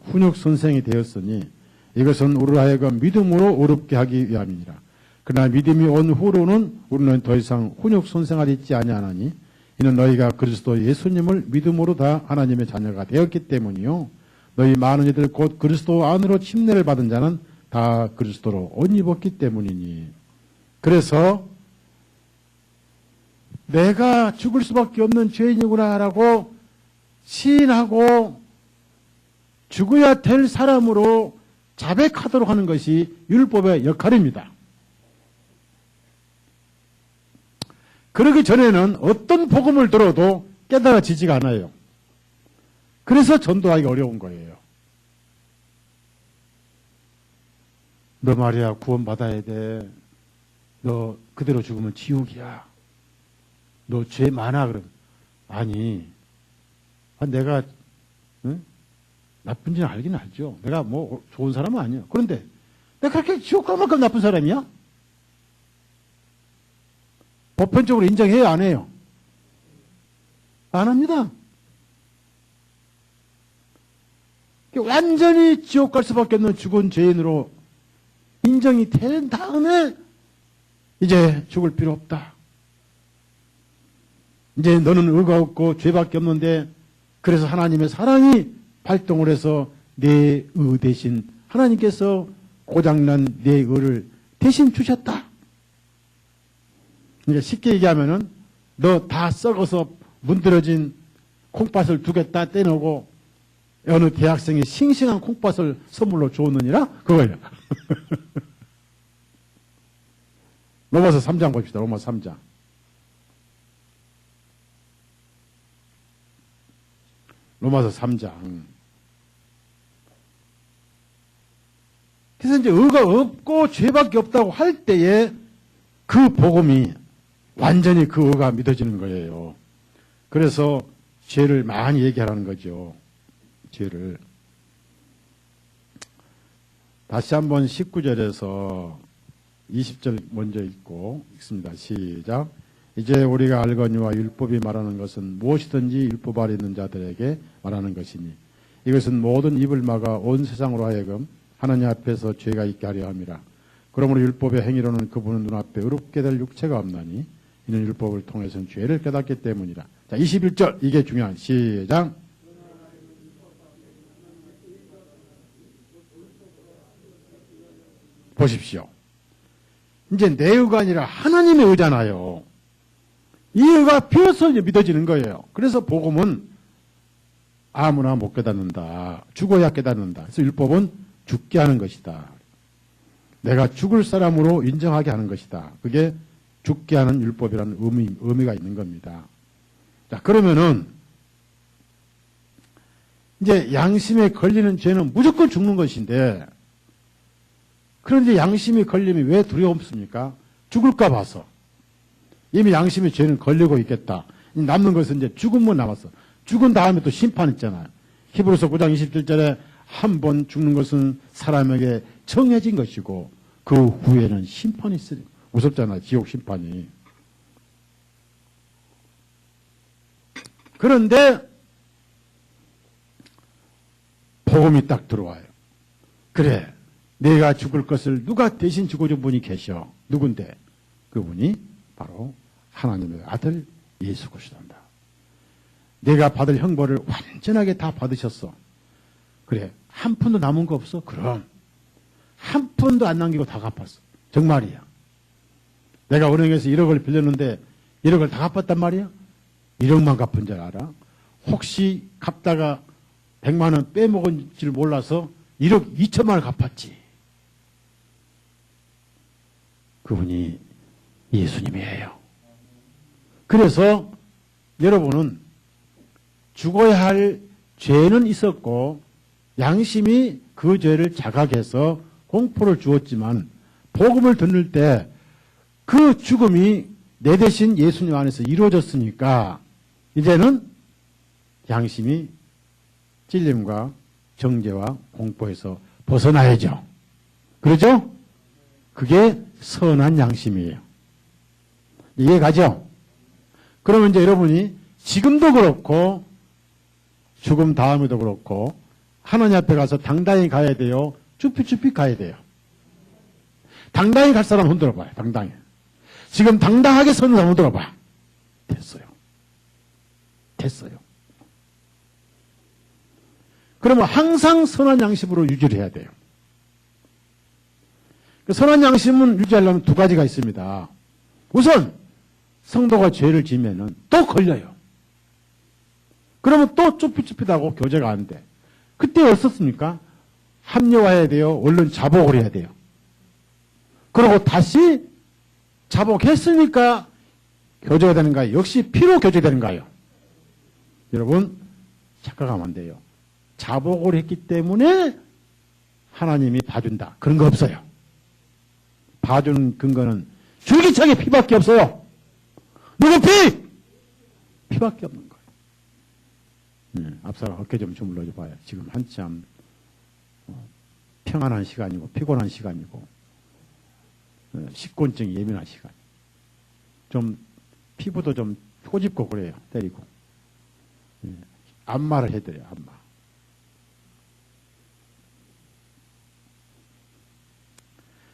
훈육 선생이 되었으니 이것은 우리로 하여금 믿음으로 어렵게 하기 위함이니라. 그러나 믿음이 온 후로는 우리는 더 이상 훈육 선생을 잊지 아니하나니 이는 너희가 그리스도 예수님을 믿음으로 다 하나님의 자녀가 되었기 때문이요. 너희 많은 이들 곧 그리스도 안으로 침례를 받은 자는 다 그리스도로 옷 입었기 때문이니. 그래서 내가 죽을 수밖에 없는 죄인이구나라고 시인하고 죽어야 될 사람으로 자백하도록 하는 것이 율법의 역할입니다. 그러기 전에는 어떤 복음을 들어도 깨달아지지가 않아요. 그래서 전도하기 어려운 거예요. 너 말이야 구원받아야 돼. 너 그대로 죽으면 지옥이야. 너 죄 많아. 그럼 아니 내가 응? 나쁜지는 알긴 알죠. 내가 뭐 좋은 사람은 아니야. 그런데 내가 그렇게 지옥 갈 만큼 나쁜 사람이야? 보편적으로 인정해요 안 해요? 안 합니다. 완전히 지옥 갈 수밖에 없는 죽은 죄인으로 인정이 된 다음에 이제 죽을 필요 없다. 이제 너는 의가 없고 죄밖에 없는데 그래서 하나님의 사랑이 발동을 해서 내 의 대신 하나님께서 고장난 내 의를 대신 주셨다. 이제 쉽게 얘기하면은 너 다 썩어서 문드러진 콩팥을 두 개 따 떼놓고 어느 대학생이 싱싱한 콩팥을 선물로 주었느니라 그거예요. 로마서 3장 봅시다. 로마서 3장. 로마서 3장. 그래서 이제 의가 없고 죄밖에 없다고 할 때에 그 복음이 완전히 그 의가 믿어지는 거예요. 그래서 죄를 많이 얘기하라는 거죠. 죄를. 다시 한번 19절에서 20절 먼저 읽습니다. 시작. 이제 우리가 알거니와 율법이 말하는 것은 무엇이든지 율법 아래 있는 자들에게 말하는 것이니 이것은 모든 입을 막아 온 세상으로 하여금 하나님 앞에서 죄가 있게 하려 함이라. 그러므로 율법의 행위로는 그분은 눈앞에 의롭게 될 육체가 없나니 이는 율법을 통해서는 죄를 깨닫기 때문이라. 자, 21절 이게 중요한 시작. 보십시오. 이제 내 의가 아니라 하나님의 의잖아요. 이 의가 비로소 믿어지는 거예요. 그래서 복음은 아무나 못 깨닫는다. 죽어야 깨닫는다. 그래서 율법은 죽게 하는 것이다. 내가 죽을 사람으로 인정하게 하는 것이다. 그게 죽게 하는 율법이라는 의미가 있는 겁니다. 자, 그러면은 이제 양심에 걸리는 죄는 무조건 죽는 것인데 그런데 양심이 걸림이 왜 두려움습니까? 죽을까 봐서. 이미 양심의 죄는 걸리고 있겠다. 남는 것은 이제 죽음만 남았어. 죽은 다음에 또 심판 있잖아요. 히브리서 9장 27절에 한 번 죽는 것은 사람에게 정해진 것이고 그 후에는 심판이 있으리. 무섭잖아요. 지옥 심판이. 그런데 복음이 딱 들어와요. 그래. 내가 죽을 것을 누가 대신 죽어준 분이 계셔. 누군데? 그분이 바로 하나님의 아들 예수 그리스도다. 내가 받을 형벌을 완전하게 다 받으셨어. 그래. 한 푼도 남은 거 없어? 그럼. 한 푼도 안 남기고 다 갚았어. 정말이야. 내가 은행에서 1억을 빌렸는데 1억을 다 갚았단 말이야? 1억만 갚은 줄 알아? 혹시 갚다가 100만 원 빼먹은 줄 몰라서 1억 2천만 원 갚았지. 그분이 예수님이에요. 그래서 여러분은 죽어야 할 죄는 있었고 양심이 그 죄를 자각해서 공포를 주었지만 복음을 듣는 때 그 죽음이 내 대신 예수님 안에서 이루어졌으니까 이제는 양심이 찔림과 정죄와 공포에서 벗어나야죠. 그러죠? 그게 선한 양심이에요. 이해가죠? 그러면 이제 여러분이 지금도 그렇고 죽음 다음에도 그렇고 하나님 앞에 가서 당당히 가야 돼요? 쭈삣쭈삣 가야 돼요? 당당히 갈 사람 흔들어 봐요. 당당히. 지금 당당하게 서는 사람 흔들어 봐. 됐어요. 됐어요. 그러면 항상 선한 양심으로 유지를 해야 돼요. 선한 양심은 유지하려면 두 가지가 있습니다. 우선 성도가 죄를 지면은 또 걸려요. 그러면 또 쭈삣쭈삣하고 교제가 안 돼. 그때 어떻습니까? 합리화해야 돼요. 얼른 자복을 해야 돼요. 그리고 다시 자복했으니까 교제가 되는가요? 역시 피로 교제되는가요? 여러분 착각하면 안 돼요. 자복을 했기 때문에 하나님이 봐준다. 그런 거 없어요. 봐주는 근거는 줄기차게 피밖에 없어요. 누구 피? 피밖에 없는 거예요. 앞사람 어깨 좀 주물러 봐요. 지금 한참 평안한 시간이고 피곤한 시간이고 식곤증이 예민한 시간. 좀 피부도 좀 꼬집고 그래요. 때리고. 안마를 해드려요. 안마.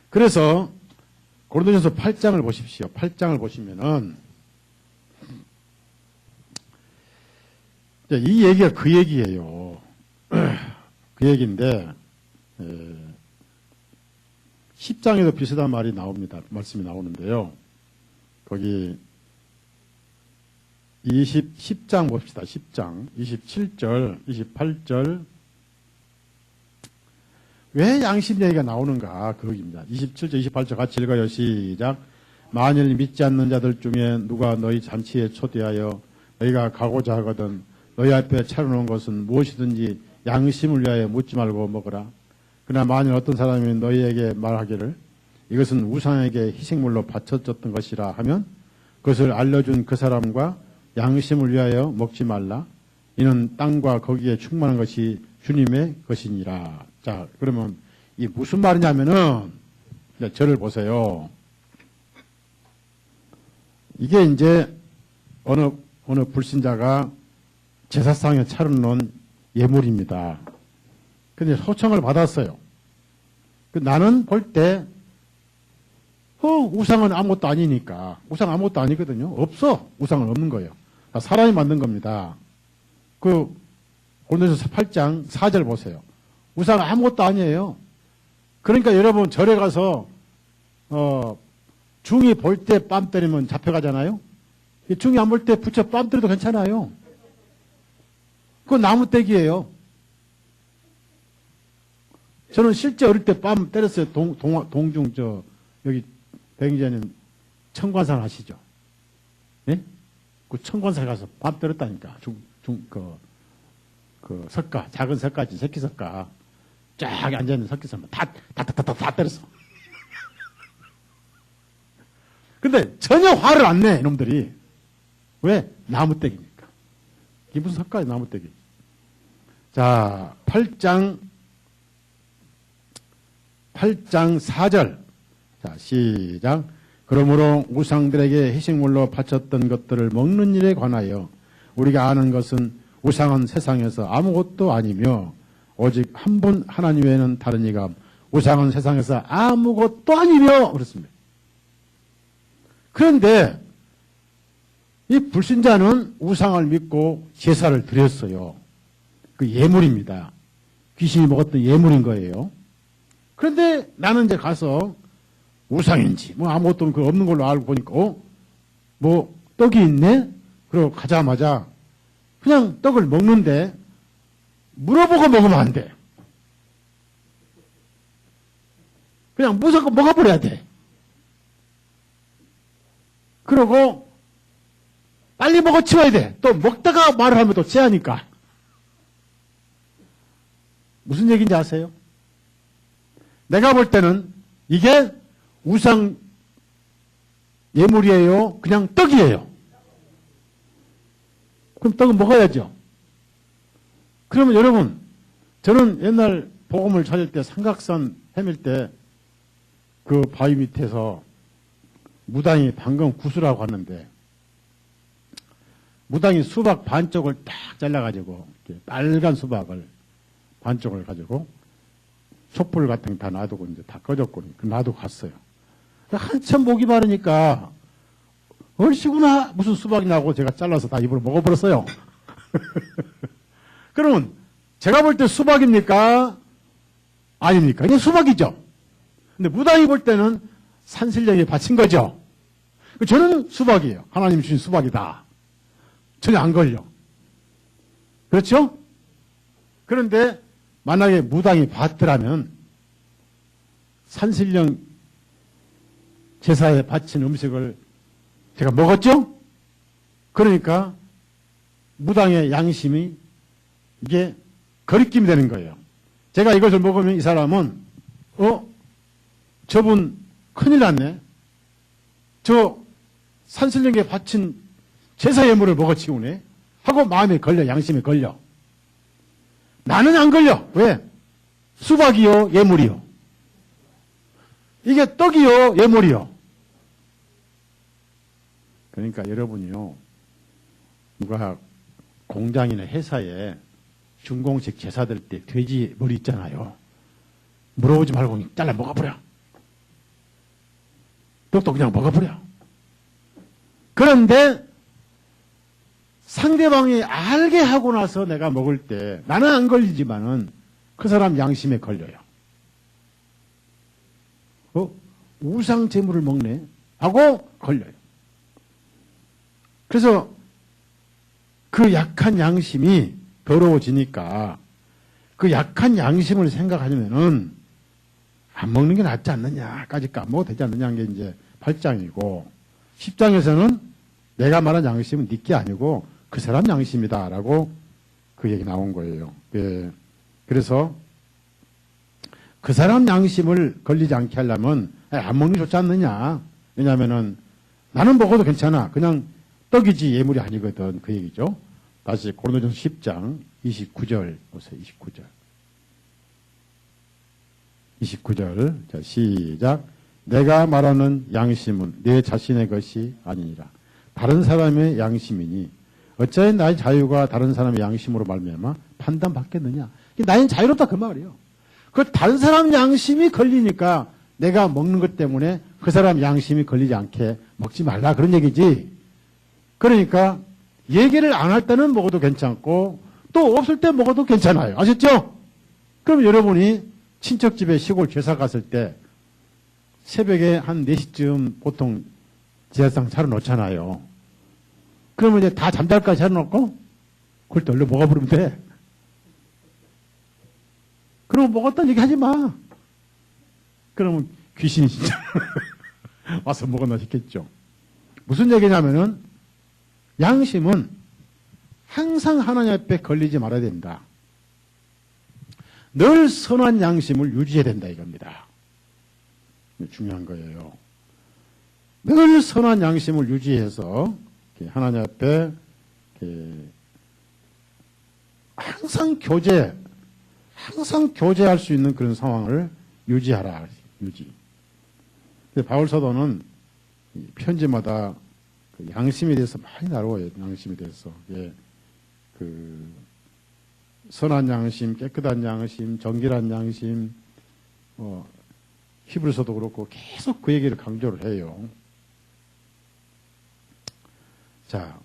그래서 고린도전서 8장을 보십시오. 8장을 보시면은 이 얘기가 그 얘기예요. 그 얘기인데 10장에도 비슷한 말이 나옵니다. 말씀이 나오는데요. 거기 10장 봅시다. 10장 27절 28절 왜 양심 얘기가 나오는가 그거입니다. 27절 28절 같이 읽어요. 시작. 만일 믿지 않는 자들 중에 누가 너희 잔치에 초대하여 너희가 가고자 하거든 너희 앞에 차려놓은 것은 무엇이든지 양심을 위하여 묻지 말고 먹으라. 그러나 만일 어떤 사람이 너희에게 말하기를 이것은 우상에게 희생물로 바쳐졌던 것이라 하면 그것을 알려준 그 사람과 양심을 위하여 먹지 말라. 이는 땅과 거기에 충만한 것이 주님의 것이니라. 자, 그러면 이 무슨 말이냐면은 저를 보세요. 이게 이제 어느 불신자가 제사상에 차려놓은 예물입니다. 근데 소청을 받았어요. 나는 볼 때 우상은 아무것도 아니니까. 우상 아무것도 아니거든요. 없어. 우상은 없는 거예요. 사람이 만든 겁니다. 고린도전서 8장 4절 보세요. 우상 아무것도 아니에요. 그러니까 여러분 절에 가서 중이 볼 때 뺨 때리면 잡혀가잖아요. 중이 안 볼 때 붙여 뺨 때려도 괜찮아요. 그건 나무떼기예요. 저는 실제 어릴 때 뺨 때렸어요. 동중 여기 백인자님 청관산 아시죠? 예? 그 청관산 가서 뺨 때렸다니까. 석가, 작은 석가지, 새끼 석가. 쫙 앉아있는 석기 석가. 다 때렸어. 근데 전혀 화를 안 내, 이놈들이. 왜? 나무떼기니까. 기분 석가지, 나무떼기. 자, 8장 4절. 자, 시작. 그러므로 우상들에게 희생물로 바쳤던 것들을 먹는 일에 관하여 우리가 아는 것은 우상은 세상에서 아무것도 아니며 오직 한 분 하나님 외에는 다른 이가 우상은 세상에서 아무것도 아니며 그렇습니다. 그런데 이 불신자는 우상을 믿고 제사를 드렸어요. 그 예물입니다. 귀신이 먹었던 예물인 거예요. 그런데 나는 이제 가서 우상인지 뭐 아무것도 없는 걸로 알고 보니까 뭐 떡이 있네? 그리고 가자마자 그냥 떡을 먹는데 물어보고 먹으면 안 돼. 그냥 무조건 먹어버려야 돼. 그러고 빨리 먹어 치워야 돼. 또 먹다가 말을 하면 또 째하니까. 무슨 얘기인지 아세요? 내가 볼 때는 이게 우상 예물이에요? 그냥 떡이에요? 그럼 떡은 먹어야죠. 그러면 여러분, 저는 옛날 복음을 찾을 때 삼각산 헤맬 때 그 바위 밑에서 무당이 방금 구슬하고 왔는데 무당이 수박 반쪽을 딱 잘라가지고 빨간 수박을 반쪽을 가지고 촛불 같은 거 다 놔두고 이제 다 꺼졌고 놔두고 갔어요. 한참 목이 마르니까 얼씨구나 무슨 수박이 나고 제가 잘라서 다 입으로 먹어버렸어요. 그러면 제가 볼 때 수박입니까? 아닙니까? 이게 수박이죠. 근데 무당이 볼 때는 산신령이 바친 거죠. 저는 수박이에요. 하나님 주신 수박이다. 전혀 안 걸려. 그렇죠? 그런데 만약에 무당이 봤더라면 산신령 제사에 바친 음식을 제가 먹었죠? 그러니까 무당의 양심이 이게 거리낌이 되는 거예요. 제가 이것을 먹으면 이 사람은 저분 큰일 났네. 저 산신령에 바친 제사 예물을 먹어치우네 하고 마음에 걸려, 양심에 걸려. 나는 안 걸려. 왜? 수박이요, 예물이요. 이게 떡이요, 예물이요. 그러니까 여러분이요, 누가 공장이나 회사에 준공식 제사 될 때 돼지 머리 있잖아요. 물어보지 말고 잘라 먹어버려. 떡도 그냥 먹어버려. 그런데 상대방이 알게 하고 나서 내가 먹을 때 나는 안 걸리지만은 그 사람 양심에 걸려요. 우상 제물을 먹네 하고 걸려요. 그래서 그 약한 양심이 더러워지니까 그 약한 양심을 생각하면은 안 먹는 게 낫지 않느냐까지 안 먹어도 되지 않느냐는 게 이제 8장이고 10장에서는 내가 말한 양심은 네 게 아니고 그 사람 양심이다라고 그 얘기 나온 거예요. 예. 그래서 그 사람 양심을 걸리지 않게 하려면 안 먹는 게 좋지 않느냐. 왜냐하면은 나는 먹어도 괜찮아. 그냥 떡이지 예물이 아니거든. 그 얘기죠. 다시 고린도전서 10장 29절 보세요. 29절. 29절. 자, 시작. 내가 말하는 양심은 내 자신의 것이 아니니라. 다른 사람의 양심이니 어찌하여 나의 자유가 다른 사람의 양심으로 말미암아 판단받겠느냐. 나는 자유롭다 그 말이에요. 그 다른 사람 양심이 걸리니까 내가 먹는 것 때문에 그 사람 양심이 걸리지 않게 먹지 말라 그런 얘기지. 그러니까 얘기를 안 할 때는 먹어도 괜찮고 또 없을 때 먹어도 괜찮아요. 아셨죠? 그럼 여러분이 친척집에 시골 제사 갔을 때 새벽에 한 4시쯤 보통 제사상 차려놓잖아요. 그러면 이제 다 잠잘까지 차려놓고 그걸 또 얼른 먹어버리면 돼. 그러면 먹었다는 얘기 하지 마. 그러면 귀신이 진짜 와서 먹었나 싶겠죠. 무슨 얘기냐면은 양심은 항상 하나님 앞에 걸리지 말아야 된다. 늘 선한 양심을 유지해야 된다 이겁니다. 중요한 거예요. 늘 선한 양심을 유지해서 하나님 앞에 항상 교제할 수 있는 그런 상황을 유지하라. 유지. 바울 사도는 편지마다 그 양심에 대해서 많이 다루어요. 양심에 대해서. 예. 그 선한 양심, 깨끗한 양심, 정결한 양심, 히브리서도 그렇고 계속 그 얘기를 강조를 해요. 자,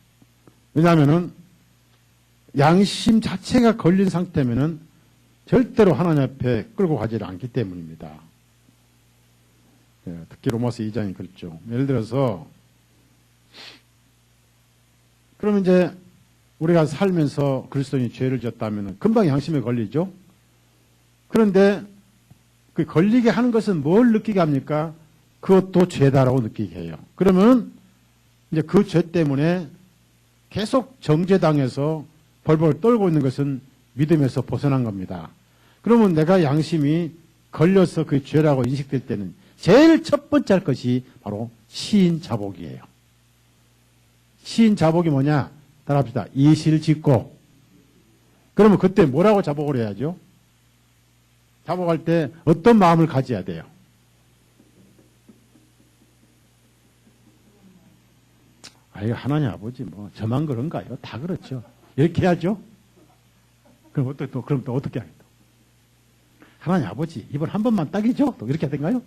왜냐하면은 양심 자체가 걸린 상태면은 절대로 하나님 앞에 끌고 가지를 않기 때문입니다. 예, 특히 로마서 2장이 그렇죠. 예를 들어서 그러면 이제 우리가 살면서 그리스도인이 죄를 지었다면 금방 양심에 걸리죠. 그런데 그 걸리게 하는 것은 뭘 느끼게 합니까? 그것도 죄다라고 느끼게 해요. 그러면 이제 그 죄 때문에 계속 정죄당해서 벌벌 떨고 있는 것은 믿음에서 벗어난 겁니다. 그러면 내가 양심이 걸려서 그 죄라고 인식될 때는 제일 첫 번째 할 것이 바로 시인자복이에요. 시인자복이 뭐냐? 따라합시다. 이실 짓고. 그러면 그때 뭐라고 자복을 해야죠? 자복할 때 어떤 마음을 가져야 돼요? 이거 하나님 아버지 뭐 저만 그런가요? 다 그렇죠. 이렇게 해야죠. 그럼 또 어떻게 하겠다? 하나님 아버지 이번 한 번만 딱이죠? 또 이렇게 해야 되나요?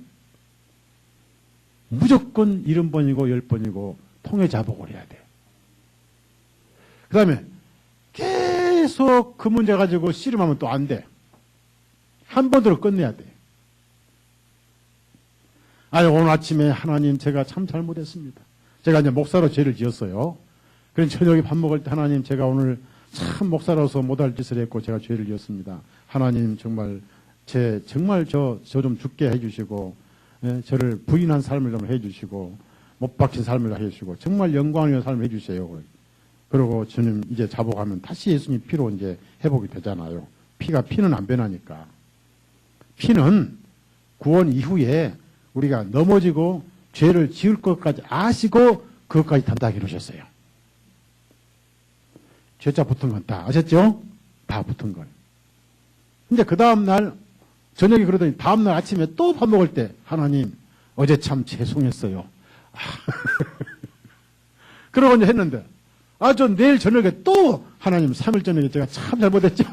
무조건 70번이고 10번이고 통해 자복을 해야 돼요. 그 다음에 계속 그 문제 가지고 씨름하면 또 안 돼. 한 번으로 끝내야 돼. 아니, 오늘 아침에 하나님 제가 참 잘못했습니다. 제가 이제 목사로 죄를 지었어요. 그래서 저녁에 밥 먹을 때 하나님 제가 오늘 참 목사로서 못할 짓을 했고 제가 죄를 지었습니다. 하나님 정말 정말 저 좀 죽게 해주시고, 예, 저를 부인한 삶을 좀 해주시고, 못 박힌 삶을 해주시고, 정말 영광 있는 삶을 해주세요. 그리고 주님 이제 자복하면 다시 예수님 피로 이제 회복이 되잖아요. 피는 안 변하니까. 피는 구원 이후에 우리가 넘어지고 죄를 지을 것까지 아시고 그것까지 담당해 놓으셨어요. 죄자 붙은 건 다 아셨죠? 다 붙은 거예요. 근데 그 다음날 저녁에 그러더니 다음날 아침에 또 밥 먹을 때 하나님 어제 참 죄송했어요. 그러고 이제 했는데 저 내일 저녁에 또 하나님 3일 저녁에 제가 참 잘못했죠.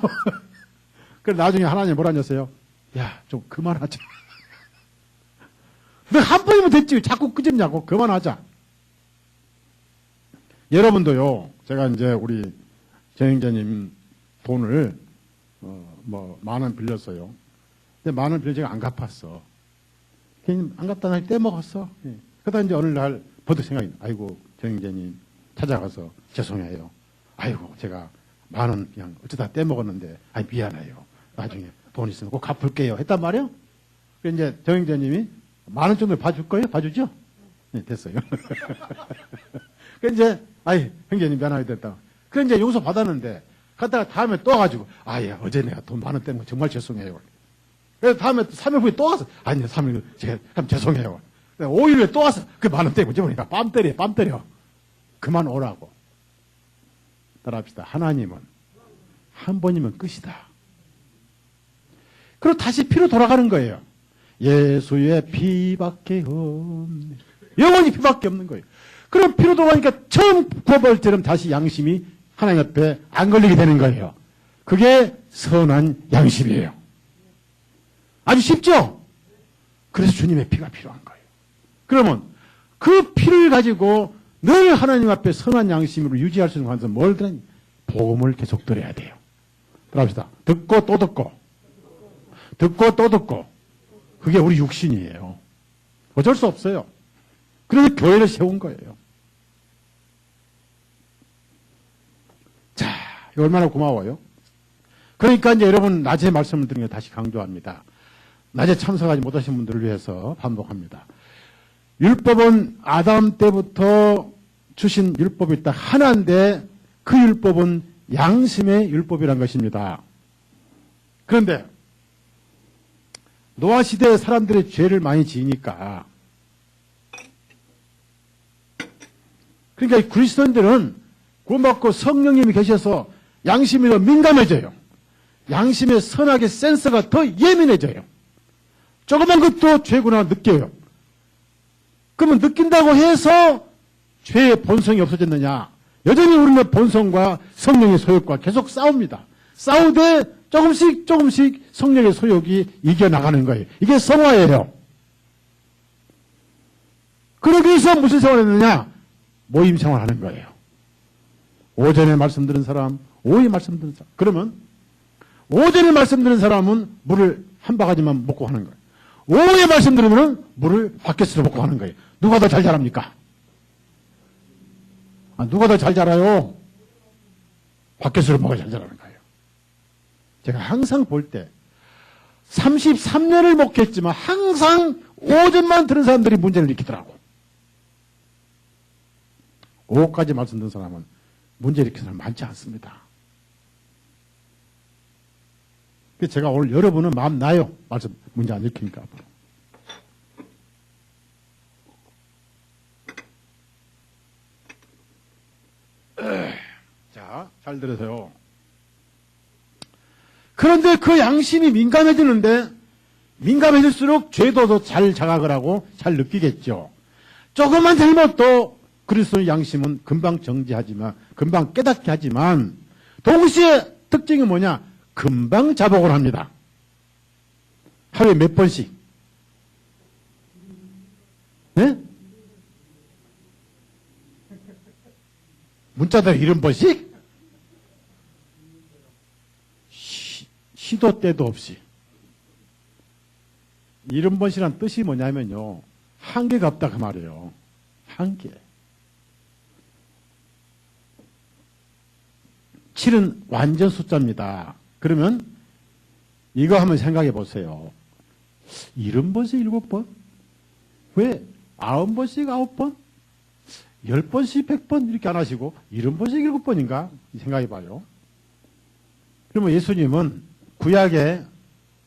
그래 나중에 하나님 뭐라 하셨어요? 야, 좀 그만하자. 너 한 번이면 됐지. 자꾸 끄집냐고. 그만하자. 여러분도요, 제가 이제 우리 정행자님 돈을, 10,000원 빌렸어요. 근데 10,000원 빌려 제가 안 갚았어. 괜히 안 갚다 날 떼먹었어. 예. 그러다 이제 어느 날 버뜩 생각이, 아이고, 정행자님 찾아가서 죄송해요. 아이고, 제가 10,000원 그냥 어쩌다 떼먹었는데, 미안해요. 나중에 돈 있으면 꼭 갚을게요. 했단 말이에요. 그래서 이제 정행자님이 10,000원 정도 봐줄 거예요? 봐주죠? 네, 됐어요. 그래서 이제, 형제님 미안하게 됐다. 그래서 이제 용서 받았는데, 갔다가 다음에 또 와가지고, 어제 내가 돈 10,000원 때문에 정말 죄송해요. 그래서 다음에 3일 후에 또 와서, 3일 제가 참 죄송해요. 5일 후에 또 와서, 그 10,000원 때문에 저보니까 뺨 때려. 그만 오라고. 따라합시다. 하나님은 한 번이면 끝이다. 그리고 다시 피로 돌아가는 거예요. 예수의 피밖에 없네. 영원히 피밖에 없는 거예요. 그럼 피로 돌아가니까 처음 구원받을 때는 다시 양심이 하나님 앞에 안 걸리게 되는 거예요. 그게 선한 양심이에요. 아주 쉽죠? 그래서 주님의 피가 필요한 거예요. 그러면 그 피를 가지고 늘 하나님 앞에 선한 양심으로 유지할 수 있는 것은 뭘 들으니? 복음을 계속 들어야 돼요. 들어갑시다. 듣고 또 듣고. 듣고 또 듣고. 그게 우리 육신이에요. 어쩔 수 없어요. 그래서 교회를 세운 거예요. 자, 이거 얼마나 고마워요. 그러니까 이제 여러분 낮에 말씀을 드리는 게 다시 강조합니다. 낮에 참석하지 못하신 분들을 위해서 반복합니다. 율법은 아담 때부터 주신 율법이 있다. 하나인데 그 율법은 양심의 율법이란 것입니다. 그런데 노아 시대의 사람들의 죄를 많이 지으니까 그러니까 그리스도인들은 구원받고 성령님이 계셔서 양심이 더 민감해져요. 양심의 선악의 센서가 더 예민해져요. 조그만 것도 죄구나 느껴요. 그러면 느낀다고 해서 죄의 본성이 없어졌느냐? 여전히 우리는 본성과 성령의 소욕과 계속 싸웁니다. 싸우되 조금씩 성령의 소욕이 이겨나가는 거예요. 이게 성화예요. 그러기 위해서 무슨 생활을 했느냐? 모임 생활하는 거예요. 오전에 말씀 들은 사람, 오후에 말씀 들은 사람. 그러면 오전에 말씀 들은 사람은 물을 한 바가지만 먹고 하는 거예요. 오후에 말씀 들으면 물을 바켓으로 먹고 하는 거예요. 누가 더 잘 자랍니까? 누가 더 잘 자라요? 바켓으로 먹어야 잘 자라는 거예요. 제가 항상 볼 때 33년을 목회했지만 항상 오전만 들은 사람들이 문제를 일으키더라고. 오후까지 말씀 듣는 사람은 문제 일으키는 사람 많지 않습니다. 그래서 제가 오늘 여러분은 마음 나요. 말씀 문제 안 일으키니까 앞으로. 자, 잘 들으세요. 그런데 그 양심이 민감해지는데 민감해질수록 죄도 더 잘 자각을 하고 잘 느끼겠죠. 조금만 잘못도 그리스도의 양심은 금방 정지하지만 금방 깨닫게 하지만 동시에 특징이 뭐냐? 금방 자복을 합니다. 하루에 몇 번씩? 네? 문자대로 70번씩? 시도 때도 없이. 이른번시란 뜻이 뭐냐면요, 한계가 없다 그 말이에요. 한계. 7은 완전 숫자입니다. 그러면 이거 한번 생각해 보세요. 70번씩 7번? 왜 90번씩 9번? 10번씩 100번 이렇게 안 하시고 70번씩 7번인가? 생각해 봐요. 그러면 예수님은 구약의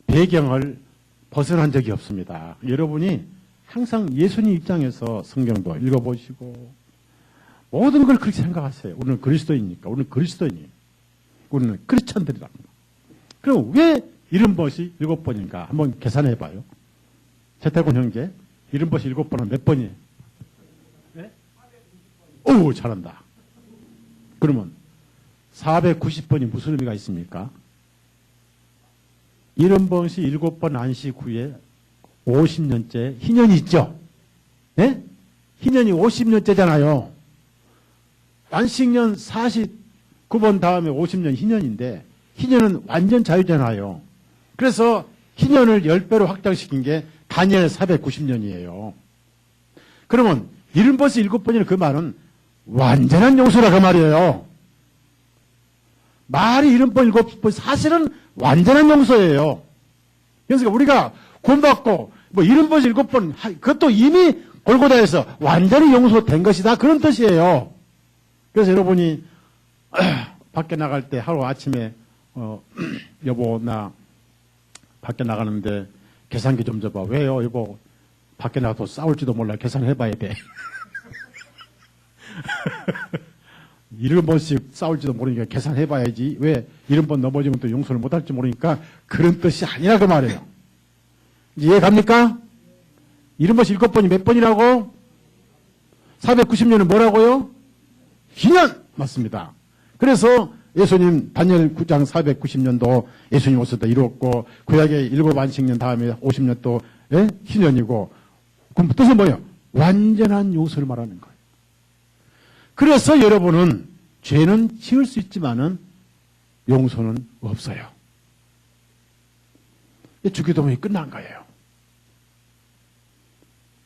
배경을 벗어난 적이 없습니다. 여러분이 항상 예수님 입장에서 성경도 읽어보시고 모든 걸 그렇게 생각하세요. 우리는 그리스도이니까. 우리는 그리스도인이에요. 우리는 크리스천들이랍니다. 그럼 왜 70번씩 7번인가? 한번 계산해 봐요. 재태곤 형제, 70번씩 7번은 몇 번이에요? 네? 오, 잘한다. 그러면 490번이 무슨 의미가 있습니까? 70번씩 7번 안식 후에 50년째 희년이 있죠? 네? 희년이 50년째잖아요. 안식년 49번 다음에 50년 희년인데 희년은 완전 자유잖아요. 그래서 희년을 10배로 확장시킨 게 다니엘 490년이에요. 그러면 70번씩 7번이라는 그 말은 완전한 용서라 그 말이에요. 말이 70번 7번 사실은 완전한 용서예요. 그래서 우리가 구원받고 뭐 70번씩 7번 그것도 이미 골고다에서 완전히 용서된 것이다 그런 뜻이에요. 그래서 여러분이 밖에 나갈 때 하루 아침에 여보 나 밖에 나가는데 계산기 좀 줘봐. 왜요 여보? 밖에 나가도 싸울지도 몰라. 계산해봐야 돼. 70번씩 싸울지도 모르니까 계산해봐야지. 왜 70번 넘어지면 또 용서를 못할지 모르니까 그런 뜻이 아니라 그 말이에요. 이해 갑니까? 70번씩 7번이 몇 번이라고? 490년은 뭐라고요? 희년! 맞습니다. 그래서 예수님 다니엘 9장 490년도 예수님 오셔서 이루었고 구약의 7안식년 다음에 50년 또 희년이고 그럼 뜻은 뭐예요? 완전한 용서를 말하는 거예요. 그래서 여러분은 죄는 지을 수 있지만은 용서는 없어요. 주기도문이 끝난 거예요.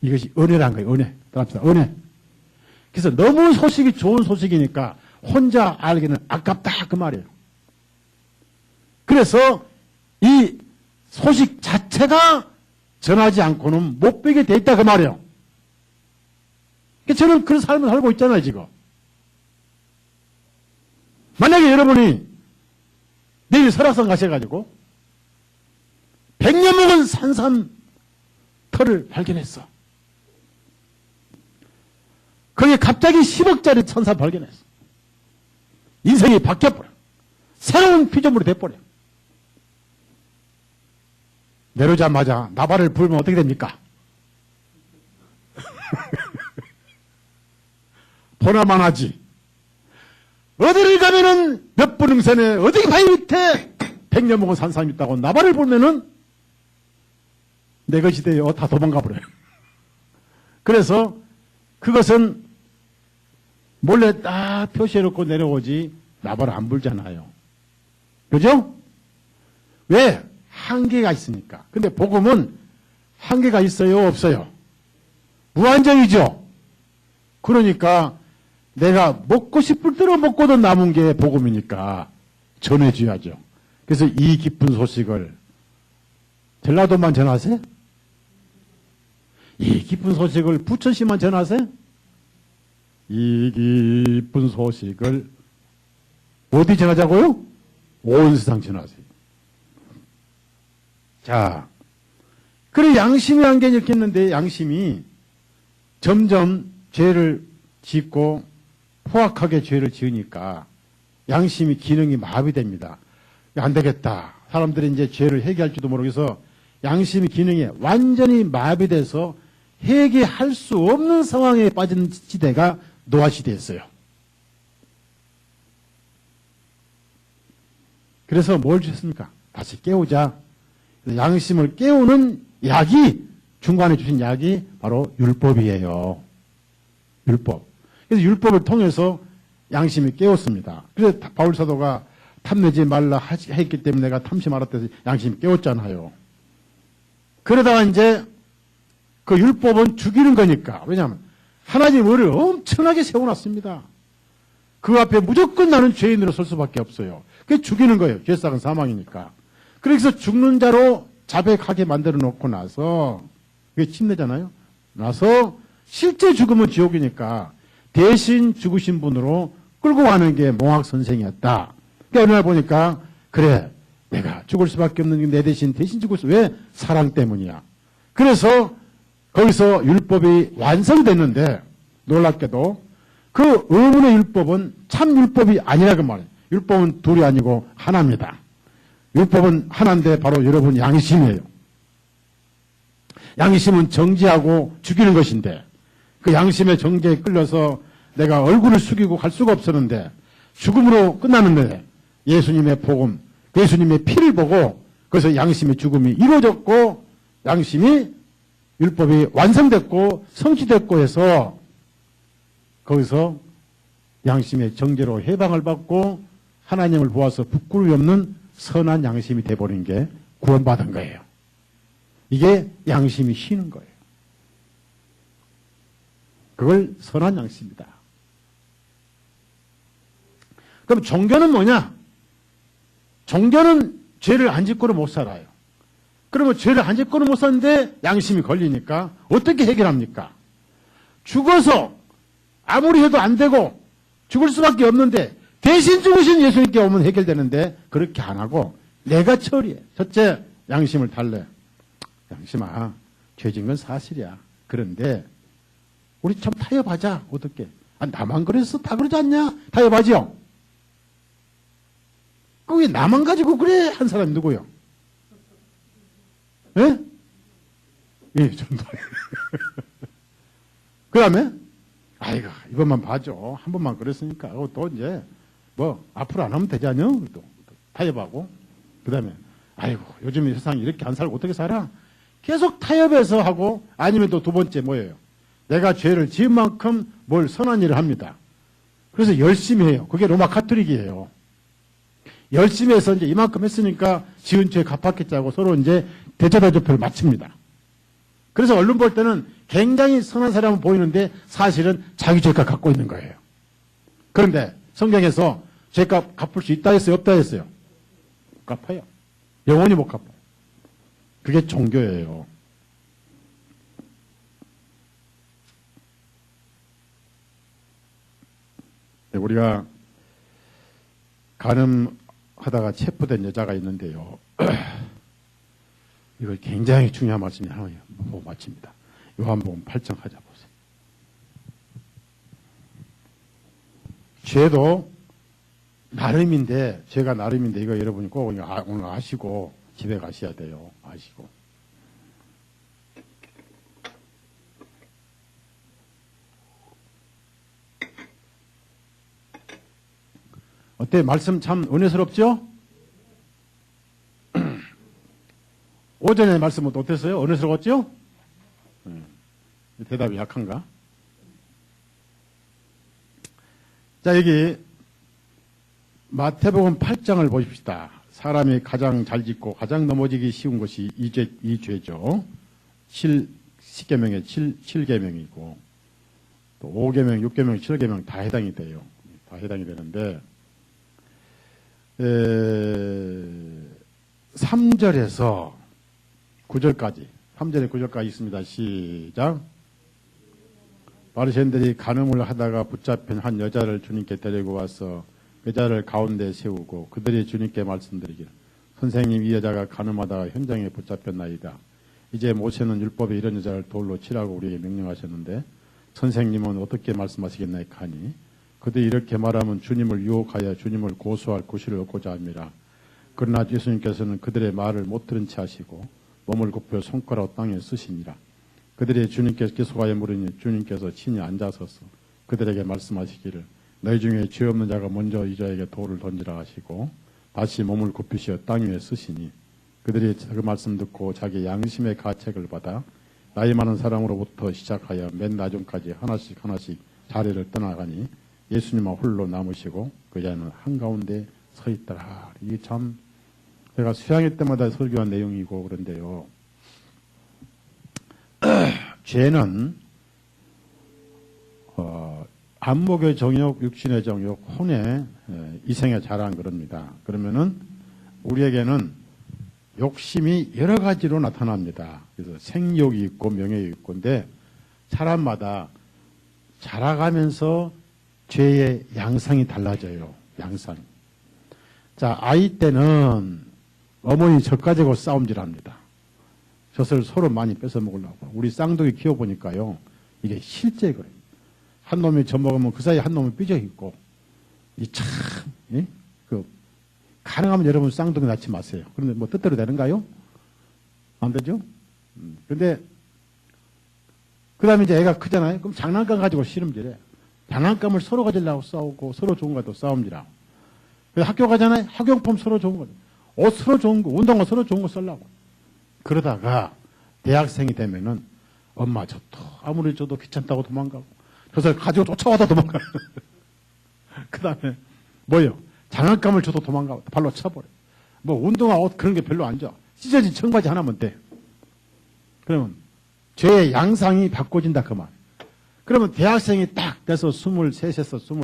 이것이 은혜란 거예요. 은혜. 따라합시다. 은혜. 그래서 너무 소식이 좋은 소식이니까 혼자 알기는 아깝다 그 말이에요. 그래서 이 소식 자체가 전하지 않고는 못 배게 돼 있다 그 말이에요. 저는 그런 삶을 살고 있잖아요 지금. 만약에 여러분이 내일 설악산 가셔가지고 100년 묵은 산삼 털을 발견했어. 거기에 갑자기 10억짜리 산삼 발견했어. 인생이 바뀌어버려. 새로운 피조물이 돼버려. 내려오자마자 나발을 불면 어떻게 됩니까? 보나만 하지. 어디를 가면은 몇 분응선에 어디 바위 밑에 100년 먹은 산삼이 있다고 나발을 불면은 내 것이 돼요. 다 도망가 버려요. 그래서 그것은 몰래 딱 표시해놓고 내려오지 나발 안 불잖아요. 그죠? 왜? 한계가 있으니까. 근데 복음은 한계가 있어요? 없어요? 무한정이죠? 그러니까 내가 먹고 싶을 대로 먹고도 남은 게 복음이니까 전해줘야죠. 그래서 이 기쁜 소식을 전라도만 전하세요? 이 기쁜 소식을 부천시만 전하세요? 이 기쁜 소식을 어디 전하자고요? 온 세상 전하세요. 자, 그래 양심의 한계는 이렇게 했는데 양심이 점점 죄를 짓고 포악하게 죄를 지으니까 양심이 기능이 마비됩니다. 안 되겠다. 사람들이 이제 죄를 회개할지도 모르겠어. 양심의 기능이 완전히 마비돼서 회개할 수 없는 상황에 빠진 시대가 노아시대였어요. 그래서 뭘 주셨습니까? 다시 깨우자. 양심을 깨우는 약이 중간에 주신 약이 바로 율법이에요. 율법. 그래서 율법을 통해서 양심이 깨웠습니다. 그래서 바울 사도가 탐내지 말라 했기 때문에 내가 탐심 알았다 해서 양심이 깨웠잖아요. 그러다가 이제 그 율법은 죽이는 거니까. 왜냐하면 하나님 의를 엄청나게 세워놨습니다. 그 앞에 무조건 나는 죄인으로 설 수밖에 없어요. 그게 죽이는 거예요. 죄상은 사망이니까. 그래서 죽는 자로 자백하게 만들어 놓고 나서 그게 침례잖아요. 나서 실제 죽음은 지옥이니까 대신 죽으신 분으로 끌고 가는 게 몽학 선생이었다. 그러니까 어느 날 보니까 그래 내가 죽을 수밖에 없는 게 내 대신 죽을 수 왜? 사랑 때문이야. 그래서 거기서 율법이 완성됐는데 놀랍게도 그 의문의 율법은 참 율법이 아니라고 말해요. 율법은 둘이 아니고 하나입니다. 율법은 하나인데 바로 여러분 양심이에요. 양심은 정죄하고 죽이는 것인데 그 양심의 정죄에 끌려서 내가 얼굴을 숙이고 갈 수가 없었는데 죽음으로 끝나는데 예수님의 복음, 예수님의 피를 보고 그래서 양심의 죽음이 이루어졌고 양심이 율법이 완성됐고 성취됐고 해서 거기서 양심의 정죄로 해방을 받고 하나님을 보아서 부끄러움이 없는 선한 양심이 돼버린 게 구원받은 거예요. 이게 양심이 쉬는 거예요. 그걸 선한 양심이다. 그럼 종교는 뭐냐? 종교는 죄를 안 짓고는 못 살아요. 그러면 죄를 안 짓고는 못 사는데 양심이 걸리니까 어떻게 해결합니까? 죽어서 아무리 해도 안 되고 죽을 수밖에 없는데 대신 죽으신 예수님께 오면 해결되는데 그렇게 안 하고 내가 처리해. 첫째, 양심을 달래. 양심아, 죄진 건 사실이야. 그런데 우리 참 타협하자. 어떻게? 아, 나만 그랬어? 다 그러지 않냐? 타협하지요? 왜 나만 가지고 그래? 한 사람이 누구요? 예? 예, 전도. 그 다음에, 아이고, 이것만 봐줘. 한 번만 그랬으니까. 또 이제, 앞으로 안 하면 되지 않냐? 또 타협하고. 그 다음에, 아이고, 요즘 세상에 이렇게 안 살고 어떻게 살아? 계속 타협해서 하고, 아니면 또 두 번째 뭐예요? 내가 죄를 지은 만큼 뭘 선한 일을 합니다. 그래서 열심히 해요. 그게 로마 카톨릭이에요. 열심히 해서 이제 이만큼 했으니까 지은 죄 갚았겠자고 서로 이제 대처대조표를 마칩니다. 그래서 언론 볼 때는 굉장히 선한 사람은 보이는데 사실은 자기 죄값 갖고 있는 거예요. 그런데 성경에서 죄값 갚을 수 있다 했어요? 없다 했어요? 못 갚아요. 영원히 못 갚아요. 그게 종교예요. 우리가 가늠하다가 체포된 여자가 있는데요. 이거 굉장히 중요한 말씀이 하나예요. 못 마칩니다. 요한복음 8장 하자 보세요. 죄도 나름인데, 죄가 나름인데, 이거 여러분이 꼭 오늘 아시고 집에 가셔야 돼요. 아시고. 어때? 말씀 참 은혜스럽죠? 오전에 말씀은 어땠어요? 은혜스러웠죠? 대답이 약한가? 자, 여기 마태복음 8장을 보십시다. 사람이 가장 잘 짓고 가장 넘어지기 쉬운 것이 이 죄죠. 10계명에 7계명이고 또 5계명, 6계명, 7계명 다 해당이 돼요. 다 해당이 되는데 3절에서 9절까지 3절에 9절까지 있습니다. 시작. 바리새인들이 간음을 하다가 붙잡힌 한 여자를 주님께 데리고 와서 여자를 가운데 세우고 그들이 주님께 말씀드리기를 선생님, 이 여자가 간음하다가 현장에 붙잡혔나이다. 이제 모세는 율법에 이런 여자를 돌로 치라고 우리에게 명령하셨는데 선생님은 어떻게 말씀하시겠나이까 하니 그들이 이렇게 말하면 주님을 유혹하여 주님을 고소할 구실을 얻고자 합니다. 그러나 예수님께서는 그들의 말을 못 들은 채 하시고 몸을 굽혀 손가락 땅에 쓰시니라. 그들이 주님께서 계속하여 물으니 주님께서 친히 앉아서서 그들에게 말씀하시기를 너희 중에 죄 없는 자가 먼저 이 자에게 돌을 던지라 하시고 다시 몸을 굽히시어 땅 위에 쓰시니 그들이 그 말씀 듣고 자기 양심의 가책을 받아 나이 많은 사람으로부터 시작하여 맨 나중까지 하나씩 자리를 떠나가니 예수님은 홀로 남으시고 그 자는 한가운데 서 있더라. 이게 참 제가 수양회 때마다 설교한 내용이고 그런데요. 죄는 안목의 정욕, 육신의 정욕, 혼의 이생의 자랑 그럽니다. 그러면은 우리에게는 욕심이 여러 가지로 나타납니다. 그래서 생욕이 있고 명예욕이 있고, 근데 사람마다 자라가면서 죄의 양상이 달라져요. 양상. 자, 아이 때는 어머니 젖 가지고 싸움질합니다. 젖을 서로 많이 뺏어 먹으려고. 우리 쌍둥이 키워보니까요, 이게 실제 그래요. 한 놈이 젖 먹으면 그 사이에 한 놈이 삐져 있고, 이 참, 예? 가능하면 여러분 쌍둥이 낳지 마세요. 그런데 뭐 뜻대로 되는가요? 안 되죠? 근데, 그 다음에 이제 애가 크잖아요? 그럼 장난감 가지고 씨름질해. 장난감을 서로 가지려고 싸우고, 서로 좋은 거 가지고 싸움질하고. 그래서 학교 가잖아요? 학용품 서로 좋은 거, 옷 서로 좋은 거, 운동화 서로 좋은 거 쓰려고. 그러다가 대학생이 되면은 엄마 저도 아무리 줘도 귀찮다고 도망가고, 그래서 가지고 쫓아와도 도망가고. 그 다음에 뭐요? 장난감을 줘도 도망가고 발로 쳐버려. 뭐 운동화 옷 그런 게 별로 안 좋아. 찢어진 청바지 하나면 돼. 그러면 죄의 양상이 바꿔진다 그 말. 그러면 대학생이 딱 돼서 23에서 25,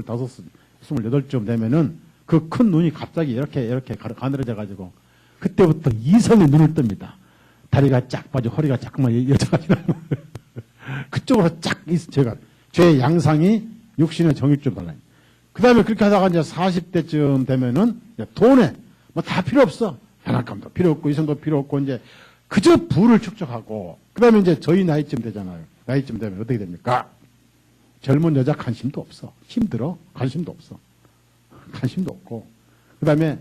28쯤 되면은 그 큰 눈이 갑자기 이렇게 가늘어져 가지고 그때부터 이성의 눈을 뜹니다. 다리가 쫙 빠져 허리가 자꾸만 여져가지고 그쪽으로 쫙 제가 죄의 양상이 육신의 정욕 좀 달라요. 그 다음에 그렇게 하다가 이제 40대쯤 되면은 돈에 뭐 다 필요 없어. 장난감도 필요 없고 이성도 필요 없고 이제 그저 부를 축적하고 그 다음에 이제 저희 나이쯤 되잖아요. 나이쯤 되면 어떻게 됩니까? 젊은 여자 관심도 없어. 힘들어. 관심도 없어. 관심도 없고 그 다음에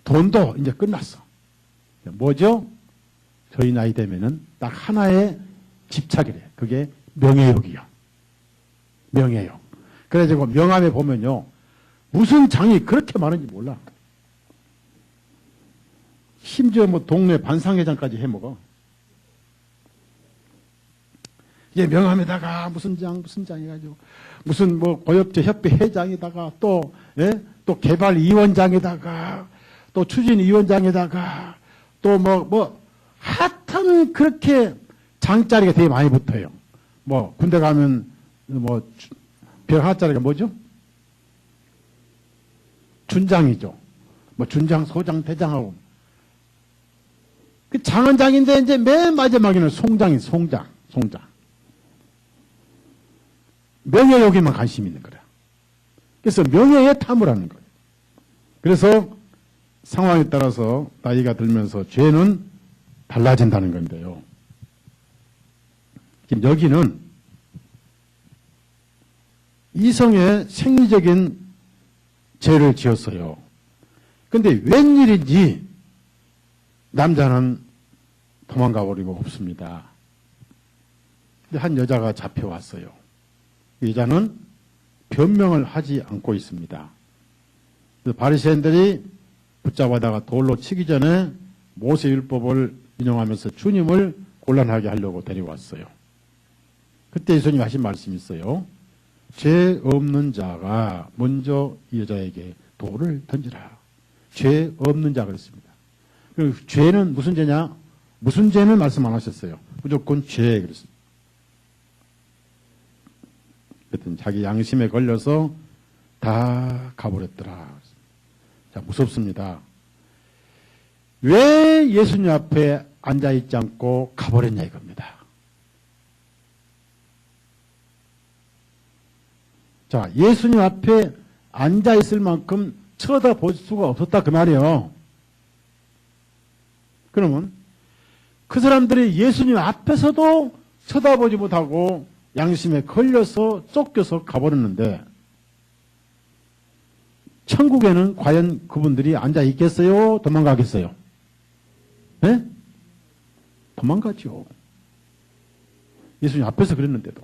돈도 이제 끝났어. 뭐죠? 저희 나이 되면은 딱 하나에 집착이래. 그게 명예욕이요. 명예욕. 그래가지고 명함에 보면요. 무슨 장이 그렇게 많은지 몰라. 심지어 뭐 동네 반상회장까지 해먹어. 이제 명함에다가 무슨 장 해가지고 무슨 뭐 고엽제 협회 회장에다가 또, 예? 또 개발위원장에다가 또 추진위원장에다가 또 하여튼 그렇게 장자리가 되게 많이 붙어요. 뭐 군대 가면 뭐 별 하나짜리가 뭐죠? 준장이죠. 뭐 준장, 소장, 대장하고. 그 장은 장인데 이제 맨 마지막에는 송장. 명예욕에만 관심이 있는 거라. 그래서 명예에 탐을 하는 거예요. 그래서 상황에 따라서 나이가 들면서 죄는 달라진다는 건데요. 지금 여기는 이성의 생리적인 죄를 지었어요. 근데 웬일인지 남자는 도망가 버리고 없습니다. 근데 한 여자가 잡혀왔어요. 여자는 변명을 하지 않고 있습니다. 그래서 바리새인들이 붙잡아다가 돌로 치기 전에 모세율법을 인용하면서 주님을 곤란하게 하려고 데려왔어요. 그때 예수님이 하신 말씀이 있어요. 죄 없는 자가 먼저 이 여자에게 돌을 던지라. 죄 없는 자 그랬습니다. 그리고 죄는 무슨 죄냐? 무슨 죄는 말씀 안 하셨어요. 무조건 죄 그랬습니다. 하여튼 자기 양심에 걸려서 다 가버렸더라. 자, 무섭습니다. 왜 예수님 앞에 앉아있지 않고 가버렸냐 이겁니다. 자, 예수님 앞에 앉아있을 만큼 쳐다볼 수가 없었다 그 말이에요. 그러면 그 사람들이 예수님 앞에서도 쳐다보지 못하고 양심에 걸려서 쫓겨서 가버렸는데 천국에는 과연 그분들이 앉아있겠어요? 도망가겠어요? 네? 도망가죠. 예수님 앞에서 그랬는데도.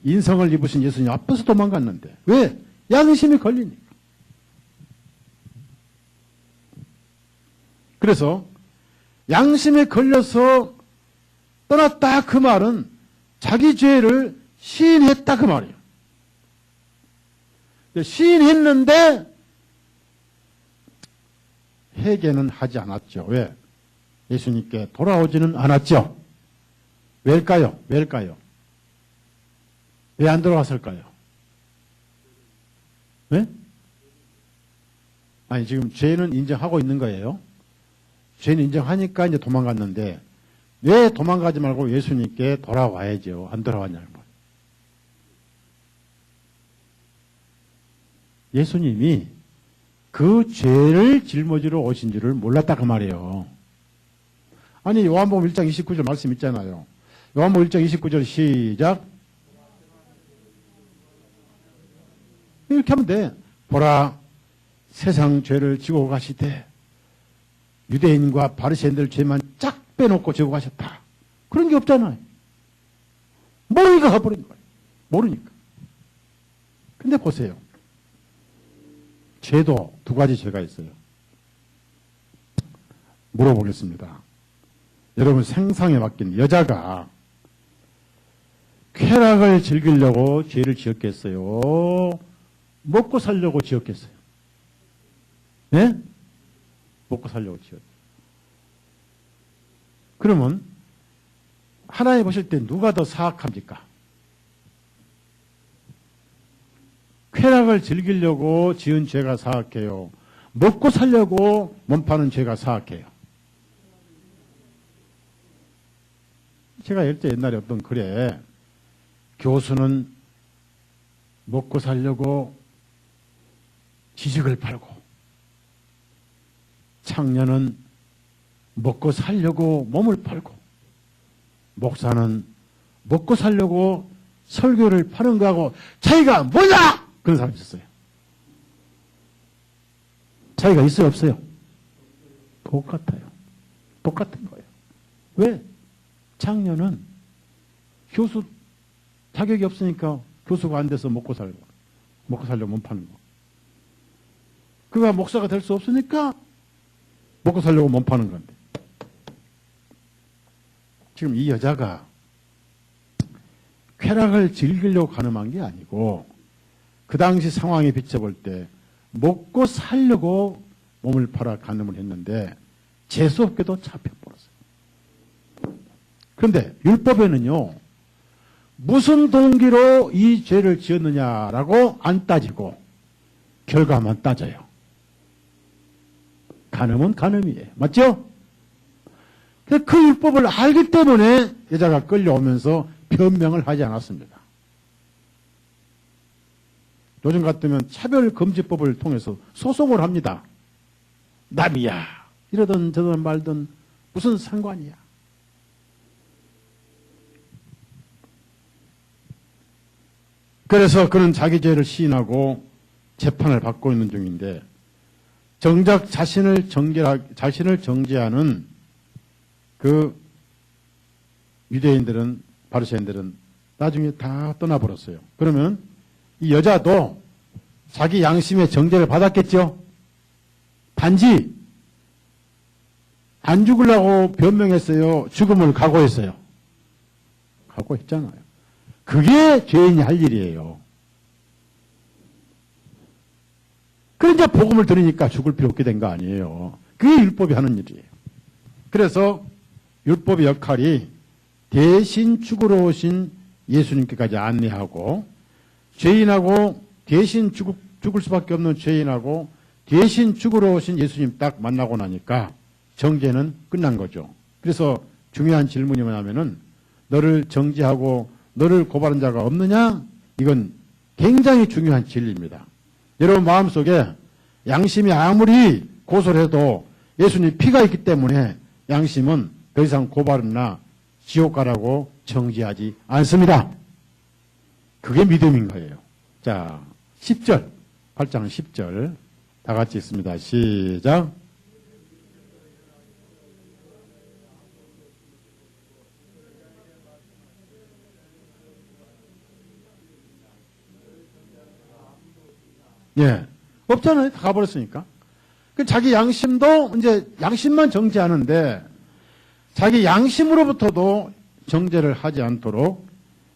인성을 입으신 예수님 앞에서 도망갔는데. 왜? 양심이 걸리니까. 그래서 양심에 걸려서 떠났다 그 말은 자기 죄를 시인했다 그 말이에요. 시인했는데 회개는 하지 않았죠. 왜? 예수님께 돌아오지는 않았죠. 왜일까요? 왜일까요? 왜 안 돌아왔을까요? 왜? 아니, 지금 죄는 인정하고 있는 거예요. 죄는 인정하니까 이제 도망갔는데, 왜 도망가지 말고 예수님께 돌아와야죠? 안 돌아왔냐고. 예수님이 그 죄를 짊어지러 오신 줄을 몰랐다 그 말이에요. 아니, 요한복음 1장 29절 말씀 있잖아요. 요한복음 1장 29절 시작. 이렇게 하면 돼. 보라, 세상 죄를 지고 가시되 유대인과 바리새인들 죄만 쫙 빼놓고 지고 가셨다. 그런 게 없잖아요. 모르니까 가버린 거예요. 모르니까. 근데 보세요. 죄도 두 가지 죄가 있어요. 물어보겠습니다. 여러분 생상에 맡긴 여자가 쾌락을 즐기려고 죄를 지었겠어요? 먹고 살려고 지었겠어요? 네? 먹고 살려고 지었죠. 그러면 하나님 보실 때 누가 더 사악합니까? 쾌락을 즐기려고 지은 죄가 사악해요? 먹고 살려고 몸 파는 죄가 사악해요? 제가 읽을 때 옛날에 어떤 글에 교수는 먹고 살려고 지식을 팔고 청년은 먹고 살려고 몸을 팔고 목사는 먹고 살려고 설교를 파는 거하고 차이가 뭐냐? 그런 사람이 있었어요. 차이가 있어요? 없어요? 똑같아요. 똑같은 거예요. 왜? 청년은 교수 자격이 없으니까 교수가 안 돼서 먹고 살고 먹고 살려고 몸 파는 거. 그가 목사가 될 수 없으니까 먹고 살려고 몸 파는 건데. 지금 이 여자가 쾌락을 즐기려고 가늠한 게 아니고 그 당시 상황에 비춰볼 때 먹고 살려고 몸을 팔아 가늠을 했는데 재수없게도 잡혀버렸어요. 그런데 율법에는요. 무슨 동기로 이 죄를 지었느냐라고 안 따지고 결과만 따져요. 간음은 간음이에요. 맞죠? 그 율법을 알기 때문에 여자가 끌려오면서 변명을 하지 않았습니다. 요즘 같으면 차별금지법을 통해서 소송을 합니다. 남이야. 이러든 저든 말든 무슨 상관이야. 그래서 그는 자기 죄를 시인하고 재판을 받고 있는 중인데 정작 자신을 정죄하는 그 유대인들은 바리새인들은 나중에 다 떠나버렸어요. 그러면 이 여자도 자기 양심의 정죄를 받았겠죠. 단지 안 죽으려고 변명했어요. 죽음을 각오했어요. 각오했잖아요. 그게 죄인이 할 일이에요. 그러니까 복음을 들으니까 죽을 필요 없게 된 거 아니에요. 그게 율법이 하는 일이에요. 그래서 율법의 역할이 대신 죽으러 오신 예수님께까지 안내하고 죄인하고 대신 죽을 수밖에 없는 죄인하고 대신 죽으러 오신 예수님 딱 만나고 나니까 정죄는 끝난 거죠. 그래서 중요한 질문이 뭐냐면은 너를 정죄하고 너를 고발한 자가 없느냐? 이건 굉장히 중요한 진리입니다. 여러분 마음속에 양심이 아무리 고소를 해도 예수님 피가 있기 때문에 양심은 더 이상 고발이나 지옥 가라고 정죄하지 않습니다. 그게 믿음인 거예요. 자, 10절, 8장 10절 다 같이 읽습니다. 시작. 예. 없잖아요. 다 가버렸으니까. 자기 양심도 이제 양심만 정죄하는데 자기 양심으로부터도 정죄를 하지 않도록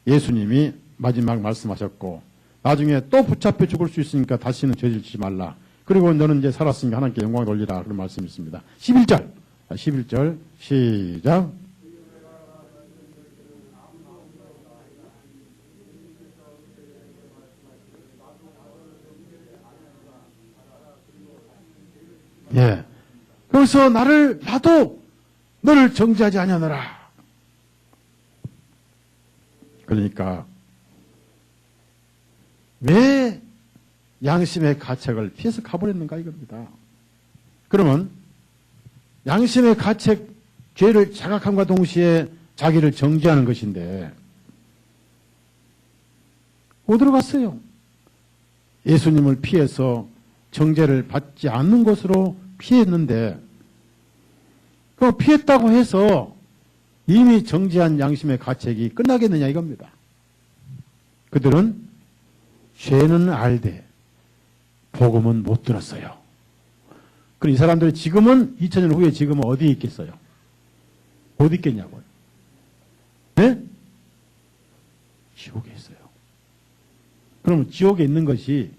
예수님이 마지막 말씀하셨고 나중에 또 붙잡혀 죽을 수 있으니까 다시는 죄를 지지 말라. 그리고 너는 이제 살았으니까 하나님께 영광 돌리라. 그런 말씀이 있습니다. 11절. 11절 시작. 예. 그래서 나도 너를 정죄하지 아니하노라. 그러니까 왜 양심의 가책을 피해서 가버렸는가 이겁니다. 그러면 양심의 가책, 죄를 자각함과 동시에 자기를 정죄하는 것인데 어디로 갔어요? 예수님을 피해서 정죄를 받지 않는 곳으로 피했는데 그 피했다고 해서 이미 정죄한 양심의 가책이 끝나겠느냐 이겁니다. 그들은 죄는 알되 복음은 못 들었어요. 그럼 이 사람들이 지금은 2000년 후에 지금은 어디에 있겠어요? 어디 있겠냐고요? 네? 지옥에 있어요. 그러면 지옥에 있는 것이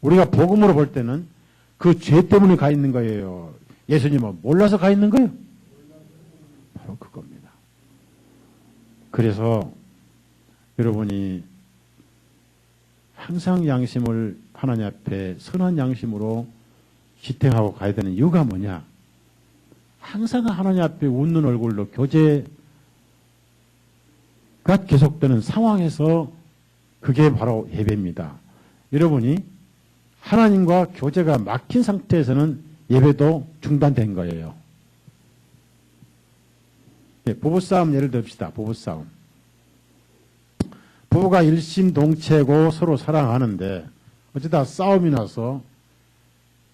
우리가 복음으로 볼 때는 그 죄 때문에 가 있는 거예요. 예수님은 몰라서 가 있는 거예요. 바로 그겁니다. 그래서 여러분이 항상 양심을 하나님 앞에 선한 양심으로 지탱하고 가야 되는 이유가 뭐냐? 항상 하나님 앞에 웃는 얼굴로 교제가 계속되는 상황에서 그게 바로 예배입니다. 여러분이 하나님과 교제가 막힌 상태에서는 예배도 중단된 거예요. 예, 부부싸움 예를 듭시다. 부부싸움. 부부가 일심동체고 서로 사랑하는데 어쩌다 싸움이 나서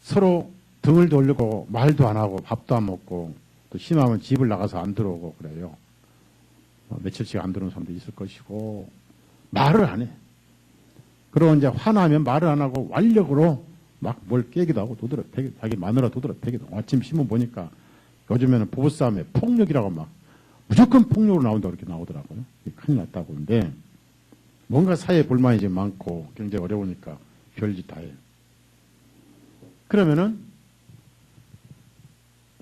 서로 등을 돌리고 말도 안 하고 밥도 안 먹고 또 심하면 집을 나가서 안 들어오고 그래요. 며칠씩 안 들어오는 사람도 있을 것이고 말을 안 해. 그러고 이제 화나면 말을 안 하고 완력으로 막 뭘 깨기도 하고 두드려 패기도, 자기 마누라 두드려 패기도 하고. 아침 신문 보니까 요즘에는 부부싸움에 폭력이라고 막 무조건 폭력으로 나온다고 이렇게 나오더라고요. 큰일 났다고. 근데 뭔가 사회에 불만이 좀 많고 경제가 어려우니까 별짓 다 해. 그러면은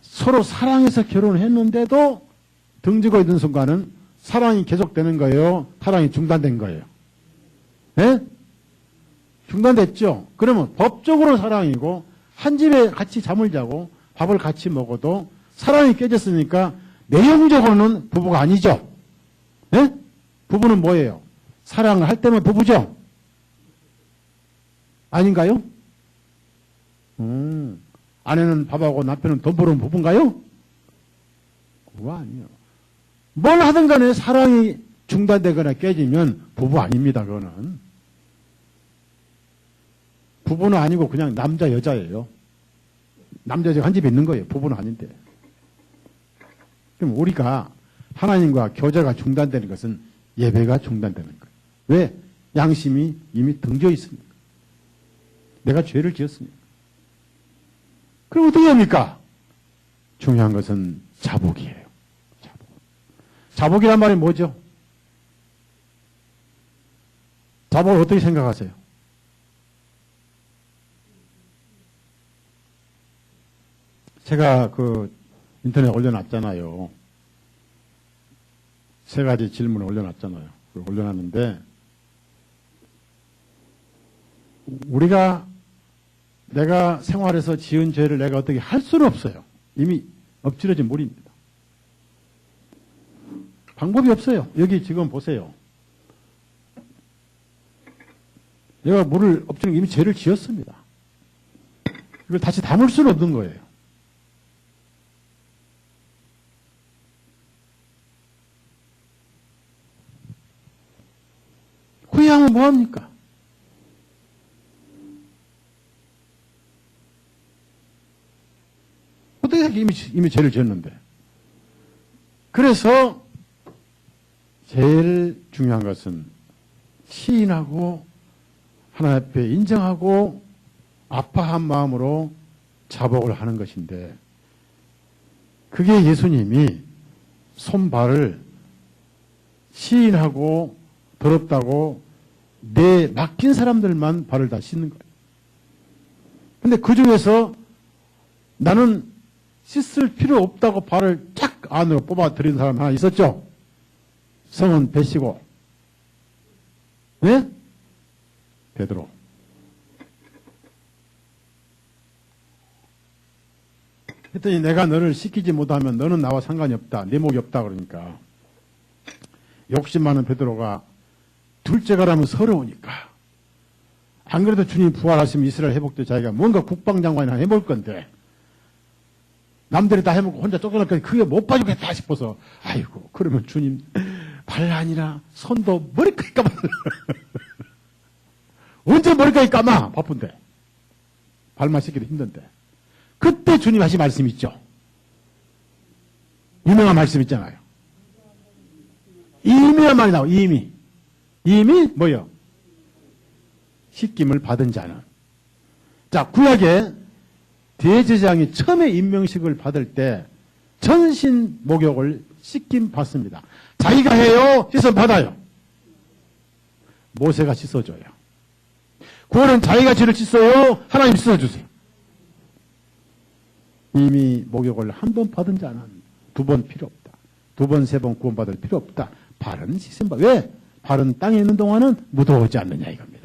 서로 사랑해서 결혼을 했는데도 등지고 있는 순간은 사랑이 계속되는 거예요? 사랑이 중단된 거예요? 예? 중단됐죠? 그러면 법적으로 사랑이고 한 집에 같이 잠을 자고 밥을 같이 먹어도 사랑이 깨졌으니까 내용적으로는 부부가 아니죠? 예? 부부는 뭐예요? 사랑을 할 때만 부부죠? 아닌가요? 아내는 밥하고 남편은 돈 벌어온 부부인가요? 그거 아니에요. 뭘 하든 간에 사랑이 중단되거나 깨지면 부부 아닙니다. 그거는. 부부는 아니고 그냥 남자 여자예요. 남자 여자가 한 집에 있는 거예요. 부부는 아닌데. 그럼 우리가 하나님과 교제가 중단되는 것은 예배가 중단되는 거예요. 왜? 양심이 이미 등져 있습니다. 내가 죄를 지었습니다. 그럼 어떻게 합니까? 중요한 것은 자복이에요. 자복. 자복이란 말이 뭐죠? 자복을 어떻게 생각하세요? 제가 그 인터넷에 올려놨잖아요. 3가지 질문을 올려놨잖아요. 올려놨는데 내가 생활에서 지은 죄를 내가 어떻게 할 수는 없어요. 이미 엎질러진 물입니다. 방법이 없어요. 여기 지금 보세요. 내가 물을 엎질러 이미 죄를 지었습니다. 이걸 다시 담을 수는 없는 거예요. 후회하면 뭐합니까? 어떻게 이미 죄를 지었는데. 그래서 제일 중요한 것은 시인하고 하나님 앞에 인정하고 아파한 마음으로 자복을 하는 것인데 그게 예수님이 손발을 시인하고 더럽다고 내 맡긴 사람들만 발을 다 씻는 거예요. 근데 그 중에서 나는 씻을 필요 없다고 발을 쫙 안으로 뽑아들인 사람 하나 있었죠? 성은 베시고. 네? 베드로. 했더니 내가 너를 씻기지 못하면 너는 나와 상관이 없다. 내 목이 없다. 그러니까. 욕심 많은 베드로가 둘째 가라면 서러우니까. 안 그래도 주님 부활하시면 이스라엘 회복 때 자기가 뭔가 국방장관이나 해볼 건데 남들이 다 해먹고 혼자 쫓겨날 거니 그게 못 봐주겠다 싶어서 아이고 그러면 주님 발 아니라 손도 머리까지 감아 언제 머리까지 감아 바쁜데 발만 씻기도 힘든데 그때 주님 하신 말씀 있죠. 유명한 말씀 있잖아요. 이미란 말이 나와. 이미 뭐요? 씻김을 받은 자는. 자, 구약에 대제사장이 처음에 임명식을 받을 때 전신 목욕을 씻김 받습니다. 자기가 해요? 씻음 받아요? 모세가 씻어줘요. 구원은 자기가 죄를 씻어요? 하나님 씻어주세요. 이미 목욕을 한 번 받은 자는 두 번 필요 없다. 두 번, 세 번 구원받을 필요 없다. 발은 씻음 받아. 왜? 발은 땅에 있는 동안은 무더워지 않느냐 이겁니다.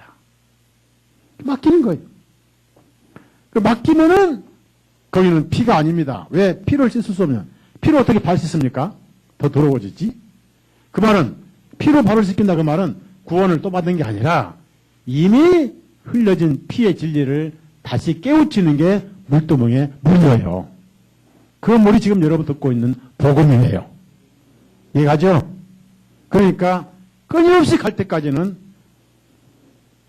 맡기는 거예요. 맡기면은 거기는 피가 아닙니다. 왜? 피를 씻을 수 없으면 피로 어떻게 발 씻습니까? 더 더러워지지. 그 말은 피로 발을 씻긴다 그 말은 구원을 또 받는 게 아니라 이미 흘려진 피의 진리를 다시 깨우치는 게 물두멍에 물이에요. 그 물이 지금 여러분 듣고 있는 복음이에요. 이해가죠? 그러니까 끊임없이 갈 때까지는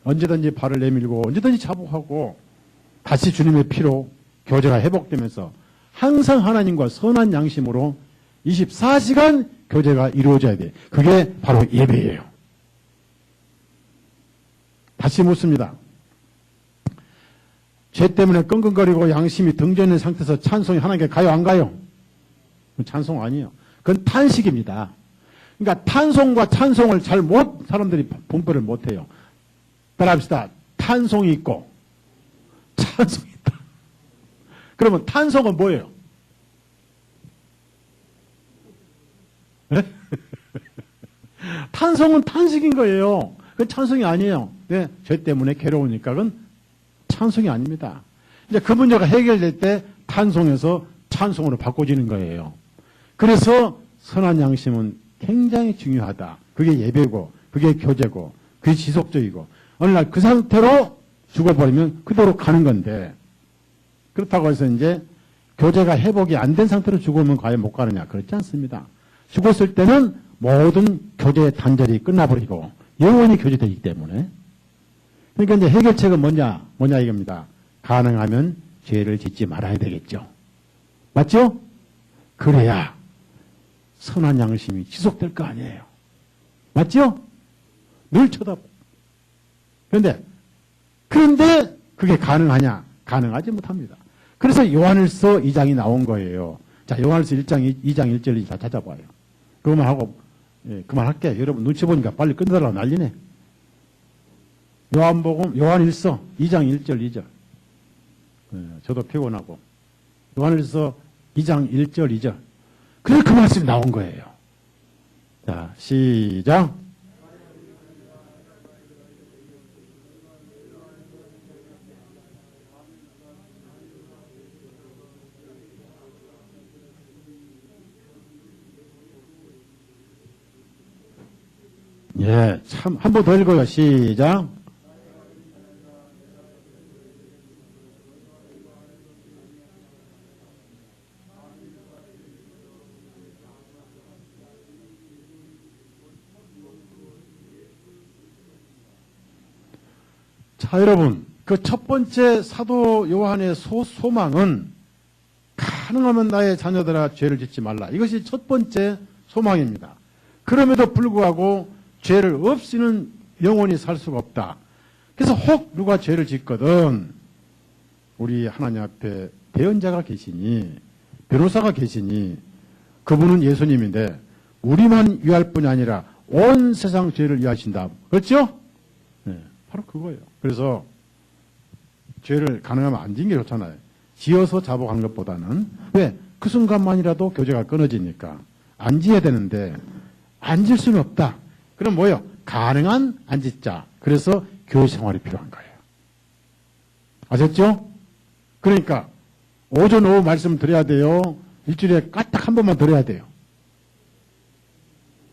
언제든지 발을 내밀고 언제든지 자복하고 다시 주님의 피로 교제가 회복되면서 항상 하나님과 선한 양심으로 24시간 교제가 이루어져야 돼. 그게 바로 예배예요. 다시 묻습니다. 죄 때문에 끙끙거리고 양심이 등져있는 상태에서 찬송이 하나님께 가요 안 가요? 찬송 아니에요. 그건 탄식입니다. 그러니까 탄송과 찬송을 사람들이 분별을 못해요. 따라합시다. 탄송이 있고 찬송이 있다. 그러면 탄송은 뭐예요? 네? 탄송은 탄식인 거예요. 그건 찬송이 아니에요. 네? 죄 때문에 괴로우니까 그건 찬송이 아닙니다. 이제 그 문제가 해결될 때 탄송에서 찬송으로 바꿔지는 거예요. 그래서 선한 양심은 굉장히 중요하다. 그게 예배고, 그게 교제고, 그게 지속적이고, 어느 날 그 상태로 죽어버리면 그대로 가는 건데, 그렇다고 해서 이제 교제가 회복이 안 된 상태로 죽으면 과연 못 가느냐? 그렇지 않습니다. 죽었을 때는 모든 교제의 단절이 끝나버리고, 영원히 교제되기 때문에. 그러니까 이제 해결책은 뭐냐 이겁니다. 가능하면 죄를 짓지 말아야 되겠죠. 맞죠? 그래야 선한 양심이 지속될 거 아니에요. 맞죠? 늘 쳐다보고. 그런데 그게 가능하냐? 가능하지 못합니다. 그래서 요한일서 2장이 나온 거예요. 자, 요한일서 1장, 2장 1절 다 찾아봐요. 그것만 하고 그만할게. 여러분 눈치 보니까 빨리 끝내달라고 난리네. 요한일서 2장 1절 2절. 저도 피곤하고. 요한일서 2장 1절 2절. 그래서 그 말씀이 나온 거예요. 자, 시작. 예, 참, 한 번 더 읽어요. 시작. 자, 여러분, 그 첫 번째 사도 요한의 소망은 가능하면 나의 자녀들아 죄를 짓지 말라. 이것이 첫 번째 소망입니다. 그럼에도 불구하고 죄를 없이는 영원히 살 수가 없다. 그래서 혹 누가 죄를 짓거든 우리 하나님 앞에 대언자가 계시니 변호사가 계시니 그분은 예수님인데 우리만 위할 뿐이 아니라 온 세상 죄를 위하신다. 그렇죠? 네, 바로 그거예요. 그래서 죄를 가능하면 안 지는 게 좋잖아요. 지어서 자복하는 것보다는. 왜? 그 순간만이라도 교제가 끊어지니까. 안 지어야 되는데 안 질 수는 없다. 그럼 뭐예요? 가능한 안 짓자. 그래서 교회 생활이 필요한 거예요. 아셨죠? 그러니까 오전 오후 말씀 드려야 돼요. 일주일에 까딱 한 번만 드려야 돼요.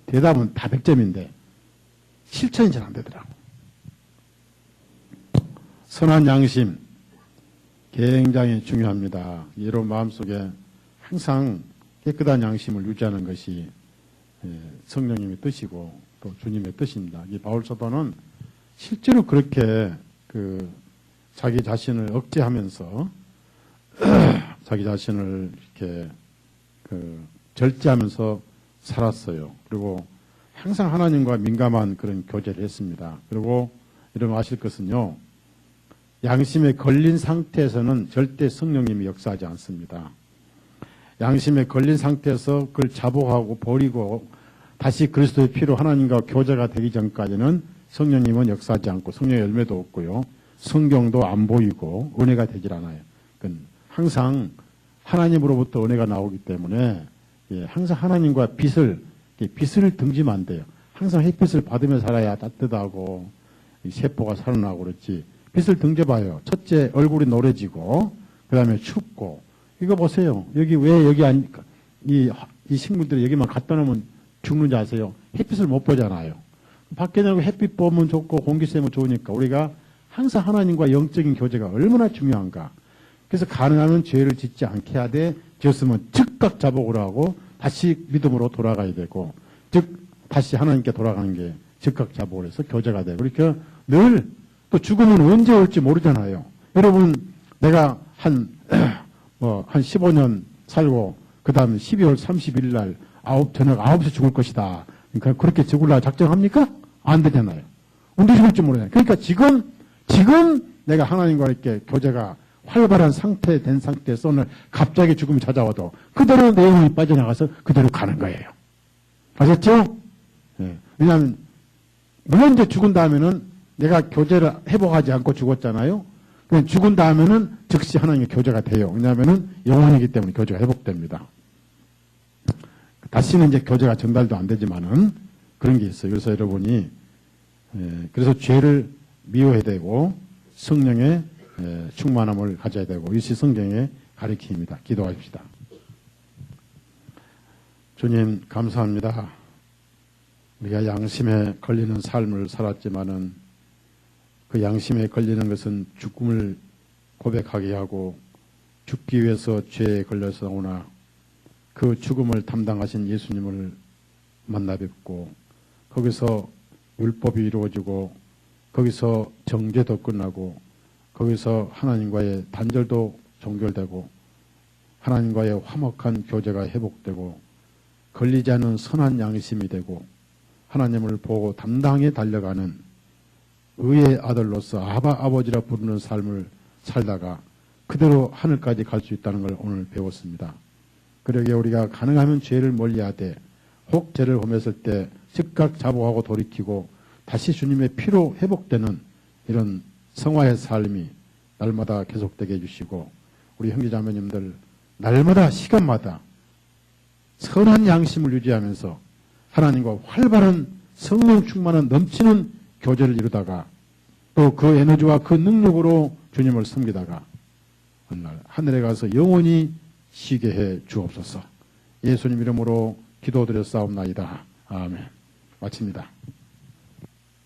대답은 다 100점인데 실천이 잘 안 되더라고. 선한 양심 굉장히 중요합니다. 여러분 마음속에 항상 깨끗한 양심을 유지하는 것이 성령님의 뜻이고 또 주님의 뜻입니다. 이 바울 사도는 실제로 그렇게 자기 자신을 억제하면서 자기 자신을 이렇게 절제하면서 살았어요. 그리고 항상 하나님과 민감한 그런 교제를 했습니다. 그리고 여러분 아실 것은요, 양심에 걸린 상태에서는 절대 성령님이 역사하지 않습니다. 양심에 걸린 상태에서 그걸 자복하고 버리고 다시 그리스도의 피로 하나님과 교제가 되기 전까지는 성령님은 역사하지 않고 성령의 열매도 없고요. 성경도 안 보이고 은혜가 되질 않아요. 그러니까 항상 하나님으로부터 은혜가 나오기 때문에 항상 하나님과 빛을 등지면 안 돼요. 항상 햇빛을 받으며 살아야 따뜻하고 세포가 살아나고 그렇지. 빛을 등져봐요. 첫째 얼굴이 노래지고 그 다음에 춥고 이거 보세요. 여기 왜 여기 이 식물들이 여기만 갖다 놓으면 죽는지 아세요? 햇빛을 못 보잖아요. 밖에 나가고 햇빛 보면 좋고 공기 쐬면 좋으니까 우리가 항상 하나님과 영적인 교제가 얼마나 중요한가. 그래서 가능하면 죄를 짓지 않게 하되 지었으면 즉각 자복을 하고 다시 믿음으로 돌아가야 되고 즉 다시 하나님께 돌아가는 게 즉각 자복을 해서 교제가 되고 그러니까 늘 또 죽음은 언제 올지 모르잖아요. 여러분 내가 한 15년 살고 그 다음 12월 31일 날 저녁 9시 죽을 것이다. 그러니까 그렇게 죽으려고 작정합니까? 안 되잖아요. 언제 죽을지 모르잖아요. 그러니까 지금 내가 하나님과 이렇게 교제가 활발한 된 상태에서 오늘 갑자기 죽음이 찾아와도 그대로 내 영혼이 빠져나가서 그대로 가는 거예요. 아셨죠? 네. 왜냐하면 물론 이제 죽은 다음에는 내가 교제를 회복하지 않고 죽었잖아요. 죽은 다음에는 즉시 하나님의 교제가 돼요. 왜냐하면은 영혼이기 때문에 교제가 회복됩니다. 다시는 이제 교제가 전달도 안 되지만은 그런 게 있어요. 그래서 여러분이 그래서 죄를 미워해야 되고 성령의 충만함을 가져야 되고 이것이 성경의 가르침입니다. 기도하십시다. 주님 감사합니다. 우리가 양심에 걸리는 삶을 살았지만은 그 양심에 걸리는 것은 죽음을 고백하게 하고 죽기 위해서 죄에 걸려서 오나 그 죽음을 담당하신 예수님을 만나 뵙고 거기서 율법이 이루어지고 거기서 정죄도 끝나고 거기서 하나님과의 단절도 종결되고 하나님과의 화목한 교제가 회복되고 걸리지 않은 선한 양심이 되고 하나님을 보고 담당해 달려가는 의의 아들로서 아버지라 부르는 삶을 살다가 그대로 하늘까지 갈 수 있다는 걸 오늘 배웠습니다. 그러기에 우리가 가능하면 죄를 멀리하되 혹 죄를 범했을 때 즉각 자복하고 돌이키고 다시 주님의 피로 회복되는 이런 성화의 삶이 날마다 계속되게 해주시고 우리 형제자매님들 날마다 시간마다 선한 양심을 유지하면서 하나님과 활발한 성령 충만한 넘치는 교제를 이루다가 또 그 에너지와 그 능력으로 주님을 섬기다가 어느 날 하늘에 가서 영원히 쉬게 해 주옵소서. 예수님 이름으로 기도드렸사옵나이다. 아멘. 마칩니다.